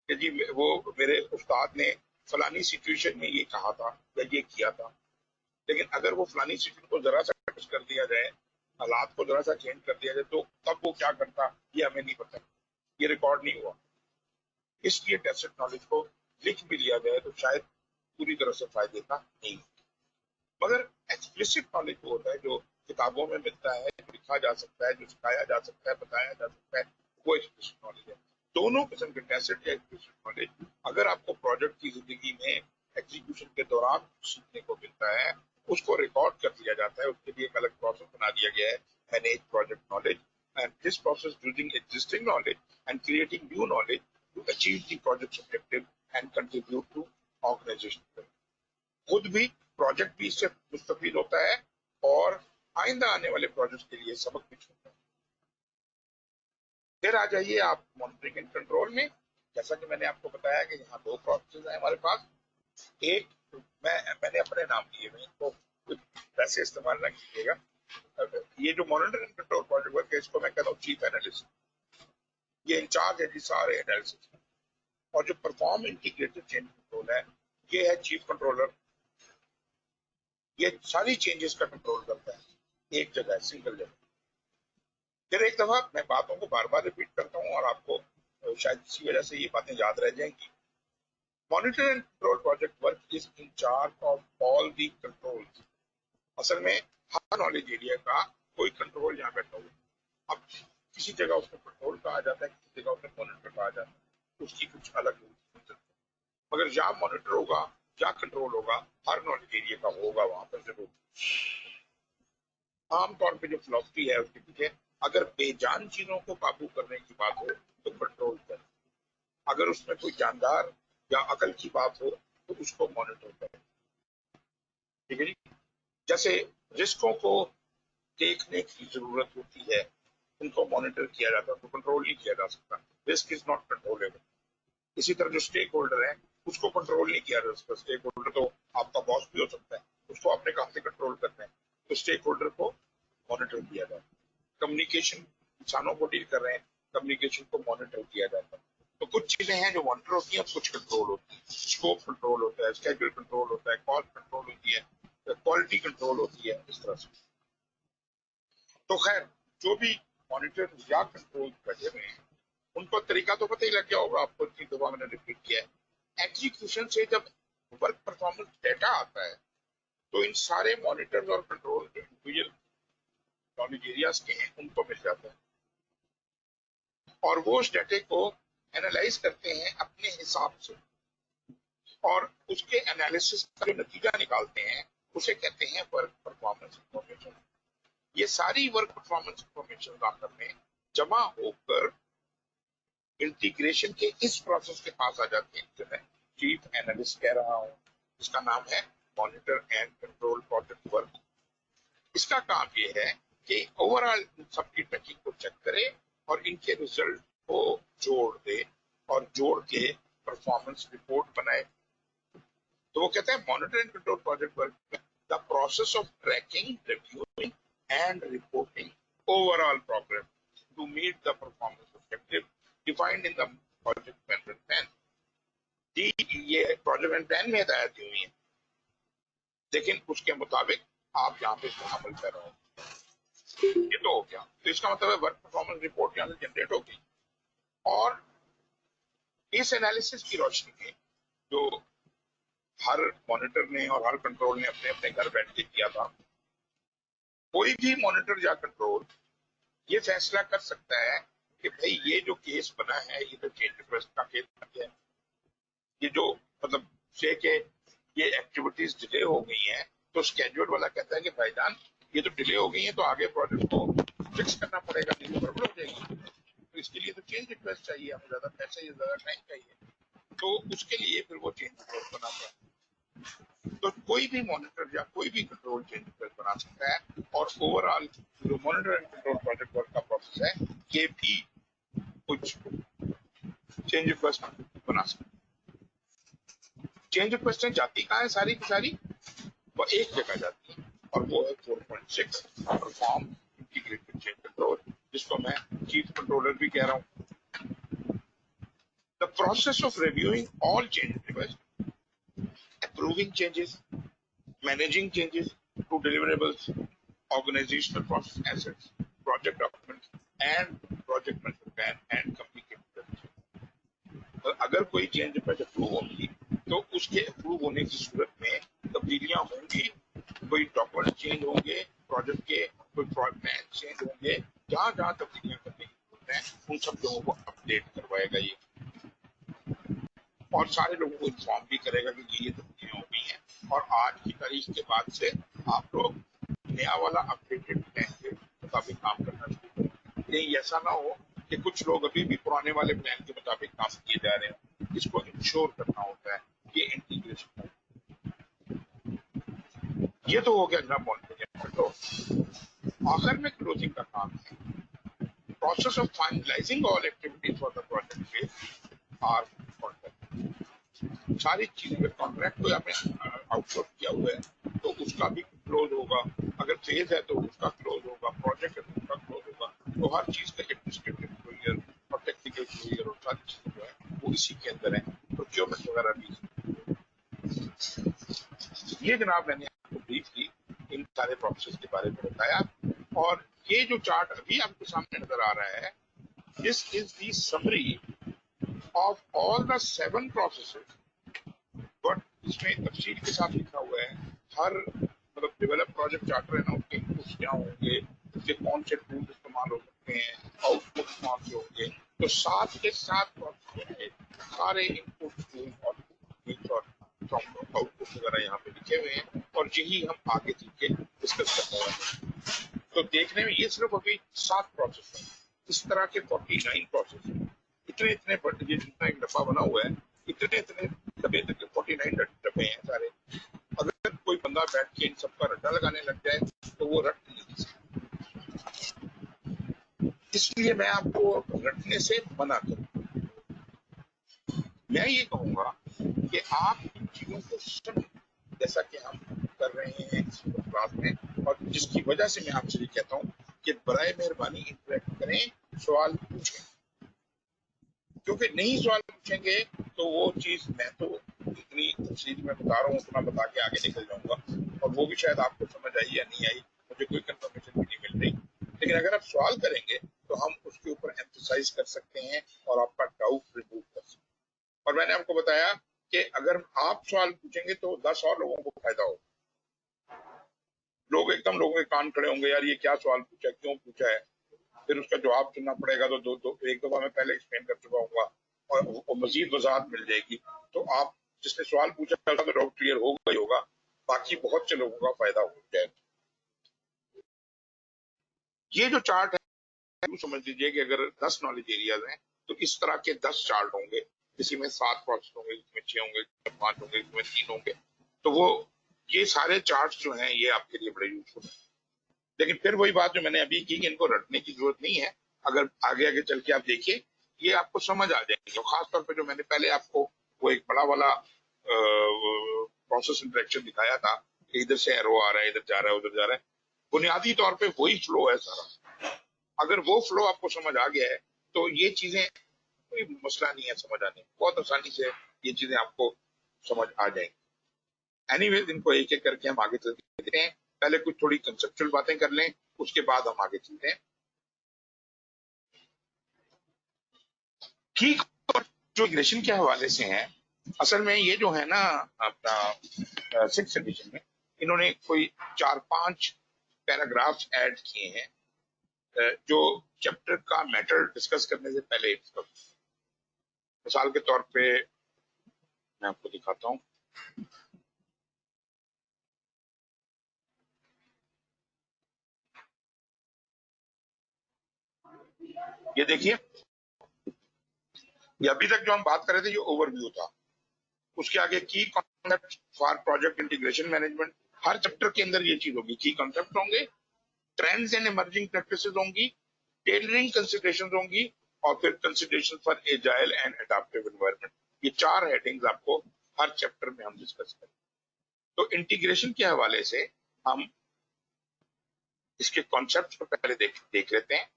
कि जी वो मेरे उस्ताद ने फलानी सिचुएशन में ये कहा था या ये किया था, लेकिन अगर वो फलानी सिचुएशन को जरा सा कुछ कर दिया जाए, हालात को जरा सा चेंज कर दिया जाए, तो तब वो क्या करता ये हमें नहीं पता, ये रिकॉर्ड नहीं हुआ। इसलिए टैसिट नॉलेज को लिख भी लिया जाए तो शायद पूरी तरह से फायदे का नहीं। मगर एक्सप्लिसिट नॉलेज वो होता है जो किताबों में मिलता है, जो लिखा जा सकता है, जो सिखाया जा सकता है, बताया जा सकता है, वो एक्सप्लिसिट नॉलेज है। दोनों किस्म के टैसिट या एक्सप्लिसिट नॉलेज अगर आपको प्रोजेक्ट की जिंदगी में एग्जीक्यूशन के दौरान सीखने को मिलता है, उसको रिकॉर्ड कर दिया जाता है। उसके लिए एक अलग प्रोसेस बना दिया गया है, manage project knowledge, and this process using existing knowledge and creating new knowledge to achieve the project objective and contribute to organisation. खुद भी प्रोजेक्ट भी इससे मुस्तफीद होता है, और आइंदा आने वाले प्रोजेक्ट के लिए सबक भी छोड़ता है। फिर आ जाइए आप मॉनिटरिंग एंड कंट्रोल में। जैसा कि मैंने आपको बताया कि यहाँ दो प्रोसेस है हमारे पास। एक मैंने अपने नाम दिए हुए, तो कुछ पैसे इस्तेमाल ना कीजिएगा। ये जो monitoring and control project work है, इसको मैं कहता हूँ चीफ एनालिस्ट। ये इंचार्ज है जी सारे एनालिसिस, और जो परफॉर्म इंटीग्रेटेड चेंज कंट्रोल है, ये है चीफ कंट्रोलर। ये सारी चेंजेस का कंट्रोल करता है एक जगह, सिंगल जगह। फिर एक दफा मैं बातों को बार बार रिपीट करता हूँ, और आपको शायद इसी वजह से ये बातें याद रह जाएंगी। Monitor and control project work is in charge of all the controls. असल में हर नॉलेज एरिया का कोई कंट्रोल यहाँ बैठा हुआ है। अब किसी जगह उसको कंट्रोल कहा जाता है, किसी जगह उसको मॉनिटर कहा जाता है, उसकी कुछ अलग नहीं। मगर जहाँ मॉनिटर होगा, जहाँ कंट्रोल होगा, हर नॉलेज एरिया का होगा वहां पर जरूर। आमतौर पे जो फिलॉसफी है उसके पीछे, अगर बेजान चीजों को काबू करने की बात हो तो कंट्रोल करें, अगर उसमें कोई जानदार या अकल की बात हो तो उसको मॉनिटर करें। ठीक है जी। जैसे रिस्कों को देखने की जरूरत होती है, उनको मॉनिटर किया जाता है, तो कंट्रोल नहीं किया जा सकता। Risk is not controllable. इसी तरह जो स्टेक होल्डर है उसको कंट्रोल नहीं किया जा सकता। स्टेक होल्डर तो आपका बॉस भी हो सकता है, उसको अपने काम से कंट्रोल करना है, तो स्टेक होल्डर को मॉनिटर किया जाता है। कम्युनिकेशन, इंसानों को डील कर रहे हैं, कम्युनिकेशन को मॉनिटर किया जाता है। तो कुछ चीजें हैं जो मॉनिटर होती हैं, कुछ कंट्रोल होती है। स्कोप कंट्रोल होता है, स्केड्यूल कंट्रोल होता है, कॉस्ट कंट्रोल होती है, क्वालिटी कंट्रोल होती है, इस तरह से। तो खैर, जो भी मॉनिटर या कंट्रोल बैठे हुए हैं उनको तरीका तो पता ही लग गया होगा आपको, इतनी दफा मैंने रिपीट किया है। एग्जीक्यूशन से जब वर्क परफॉर्मेंस डेटा आता है तो इन सारे मॉनिटर्स और कंट्रोल जो इंडिविजुअल नॉलेज एरियाज के हैं उनको मिल जाता है, और वो उस डेटे को एनालाइज करते हैं अपने हिसाब से, और उसके एनालिसिस का जो नतीजा निकालते हैं उसे कहते हैं वर्क परफॉर्मेंस इंफॉर्मेशन। ये सारी वर्क परफॉर्मेंस इंफॉर्मेशन आखिर में जमा होकर इंटीग्रेशन के इस प्रोसेस के पास आ जाती है, जो मैं चीफ एनालिस्ट कह रहा हूँ। इसका नाम है monitor and control project work. इसका काम ये है कि ओवरऑल सबकी ट्रैकिंग को चेक करे और इनके रिजल्ट को जोड़ दे और जोड़ के परफॉर्मेंस रिपोर्ट बनाए। तो वो कहते हैं monitor and control project work the process of tracking, reviewing and reporting overall progress to meet the performance objective defined in the project management plan. ये प्रोजेक्ट मैनेजमेंट प्लान में हिदायत दी हुई है, लेकिन उसके मुताबिक आप यहाँ पे इसको अमल कर रहे हो। ये तो हो गया। तो इसका मतलब है वर्क परफॉर्मेंस रिपोर्ट यहाँ से जनरेट होगी, और इस एनालिसिस की रोशनी में जो हर मॉनिटर ने और हर कंट्रोल ने अपने अपने घर बैठ के किया था, कोई भी मॉनिटर या कंट्रोल ये फैसला कर सकता है कि भाई ये जो केस बना है, ये तो चेंज रिक्वेस्ट का केस बन गया है, ये जो मतलब से के ये एक्टिविटीज डिले हो गई हैं, तो स्केड्यूल वाला कहता है कि भाईजान ये तो डिले हो गई है, तो आगे प्रोजेक्ट को फिक्स करना पड़ेगा, नहीं तो गड़बड़ हो जाएगी। तो इसके लिए तो चेंज रिक्वेस्ट चाहिए, हमें ज्यादा पैसे या ज्यादा टाइम चाहिए, तो उसके लिए फिर वो चेंज रिक्वेस्ट बनाता है। तो कोई भी मॉनिटर या कोई भी कंट्रोल चेंज रिक्वेस्ट बना सकता है, और ओवरऑल जो monitor and control project work का प्रोसेस है, ये भी कुछ चेंज रिक्वेस्ट बना सकता है। चेंज रिक्वेस्ट जाती कहाँ है सारी की सारी? वो एक जगह जाती है, और वो है 4.6 परफॉर्म इंटीग्रेटेड चेंज कंट्रोल, जिसको मैं चीफ कंट्रोलर भी कह रहा हूँ। The process of reviewing all change request, approving changes, managing changes to deliverables, organizational process assets, project documents, and project management plan and communication। अगर कोई चेंज रिक्वेस्ट अप्रूव होगी तो उसके अप्रूव होने की सूरत में तब्दीलियां होंगी, कोई डॉक्यूमेंट चेंज होंगे, प्रोजेक्ट के कोई प्लान चेंज होंगे, जहां जहां तब्दीलियां करने की जरूरत है उन सब लोगों को अपडेट करवाएगा ये, और सारे लोगों को इन्फॉर्म भी करेगा कि ये तब्दीलियां हो गई हैं, और आज की तारीख के बाद से आप लोग नया वाला अपडेटेड प्लान के मुताबिक काम करना शुरू करें। कहीं ऐसा ना हो कि कुछ लोग अभी भी पुराने वाले प्लान के मुताबिक काम किए जा रहे हैं। इसको इंश्योर करना होता है, ये इंटीग्रेशन है। ये तो हो गया जनाब मॉनिटरिंग कंट्रोल। आखिर में क्लोजिंग का काम है, process of finalising all activities for the project phase or contract. सारी चीजें कॉन्ट्रैक्ट को आपने आउटसोर्स किया हुआ है तो उसका भी क्लोज होगा, अगर फेज है तो उसका क्लोज होगा, प्रोजेक्ट है तो उसका क्लोज होगा। तो हर चीज का एडमिनिस्ट्रेटिव क्लोजर और टेक्निकल क्लोजर और सारी चीजें जो है वो इसी के अंदर है, प्रोक्योरमेंट वगैरह भी। ये जनाब मैंने आपको ब्रीफली इन सारे प्रोसेस के बारे में बताया, और ये जो चार्ट अभी आपके सामने नजर आ रहा है, this is the summary of all the 7 processes इसमें तफसील के साथ लिखा हुआ है हर मतलब डेवलप प्रोजेक्ट चार्टर है ना, उसके इनपुट्स क्या होंगे, उसके कौन से टूल इस्तेमाल हो सकते हैं, आउटपुट कौन से होंगे। तो साथ के साथ प्रोजेक्ट के सारे इनपुट टूल और आउटपुट वगैरह यहाँ पे लिखे हुए हैं और यही हम आगे चल के डिस्कस करने वाले हैं। तो देखने में ये सिर्फ अभी 7 प्रोसेस है, इस तरह के 49 प्रोसेस है। इतने इतने ये जितना एक डब्बा बना हुआ है, इतने इतने डब्बे तक 49 डब्बे हैं सारे। अगर कोई बंदा बैठ के इन सबका रट्टा लगाने लग जाए तो वो रट नहीं सकता। इसलिए मैं आपको रटने से मना करूं। मैं ये कहूंगा कि आप इन चीजों को समझें, जैसा कि हम कर रहे हैं इस क्लास में, और जिसकी वजह से मैं आपसे ये कहता हूँ कि बराए मेहरबानी इंटरेक्ट करें, सवाल पूछें, क्योंकि नहीं सवाल पूछेंगे तो वो चीज मैं तो इतनी तफसील में बता रहा हूँ उतना बता के आगे निकल जाऊंगा और वो भी शायद आपको समझ आई या नहीं आई, मुझे कोई कंफर्मेशन भी नहीं मिल रही। लेकिन अगर आप सवाल करेंगे तो हम उसके ऊपर एम्फसाइज कर सकते हैं और आपका डाउट रिमूव कर सकते हैं। और मैंने आपको बताया कि अगर आप सवाल पूछेंगे तो 10 और लोगों को फायदा होगा। लोगों के कान खड़े होंगे, यार ये क्या सवाल पूछा, क्यों पूछा है, फिर उसका जवाब सुनना पड़ेगा। तो एक दफा मैं पहले एक्सप्लेन कर चुका हूँ और मजीद वजाहत मिल जाएगी। तो आप जिसने सवाल पूछा तो डाउट क्लियर होगा ही होगा, बाकी बहुत से लोगों का फायदा हो जाएगा। ये जो चार्ट है समझ लीजिए कि अगर 10 नॉलेज एरियाज हैं तो इस तरह के 10 चार्ट होंगे, किसी में 7 प्रोसेस होंगे, इसमें 6 होंगे, 5 होंगे, इसमें 3 होंगे। तो वो ये सारे चार्ट जो हैं ये आपके लिए बड़े यूजफुल है। लेकिन फिर वही बात जो मैंने अभी की कि इनको रटने की जरूरत नहीं है। अगर आगे आगे चल के आप देखिए ये आपको समझ आ जाएंगे। और खासतौर पर जो मैंने पहले आपको वो एक बड़ा वाला प्रोसेस इंटरेक्शन दिखाया था कि इधर से एरो आ रहा है, इधर जा रहा है, उधर जा रहा है, बुनियादी तौर पे वही फ्लो है सारा। अगर वो फ्लो आपको समझ आ गया है तो ये चीजें कोई मसला नहीं है समझ आने, बहुत आसानी से ये चीजें आपको समझ आ जाएंगी। एनीवेज इनको एक एक करके हम आगे चलते हैं। पहले कुछ थोड़ी कंसेप्चुअल बातें कर लें, उसके बाद हम आगे चलते हैं। ठीक, जो इंटीग्रेशन के हवाले से है, असल में ये जो है ना अपना 6th एडिशन में इन्होंने कोई 4-5 पैराग्राफ्स ऐड किए हैं जो चैप्टर का मैटर डिस्कस करने से पहले डिस्कस। मिसाल के तौर पे मैं आपको दिखाता हूँ। ये देखिए, ये अभी तक जो हम बात कर रहे थे ये ओवरव्यू था। उसके आगे की concept for project integration management, her chapter के अंदर ये चीज होगी। की कॉन्सेप्ट होंगे, ट्रेंड्स एंड इमर्जिंग प्रैक्टिसेस होंगी, टेलरिंग कंसीडरेशंस होंगी और फिर consideration for agile and adaptive environment. ये 4 हेडिंग्स आपको हर चैप्टर में हम डिस्कस करें। तो इंटीग्रेशन के हवाले से हम इसके कॉन्सेप्ट को पहले देख लेते हैं।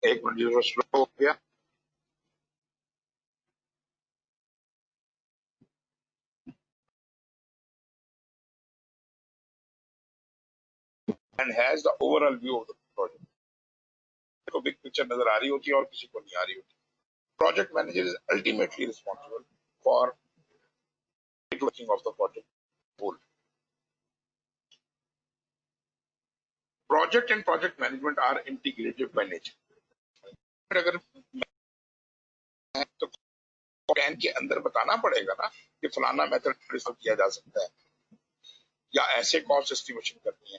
एक मिनट, स्लो हो गया। And has the overall view of the project. को बिग पिक्चर नजर आ रही होती है और किसी को नहीं आ रही होती। Project manager is ultimately responsible for working of the project goal. Project and project management are integrated by nature. अगर तो प्लान के अंदर बताना पड़ेगा ना कि फलाना मेथड इस्तेमाल किया जा सकता है या ऐसे कॉस्ट एस्टिमेशन करनी है,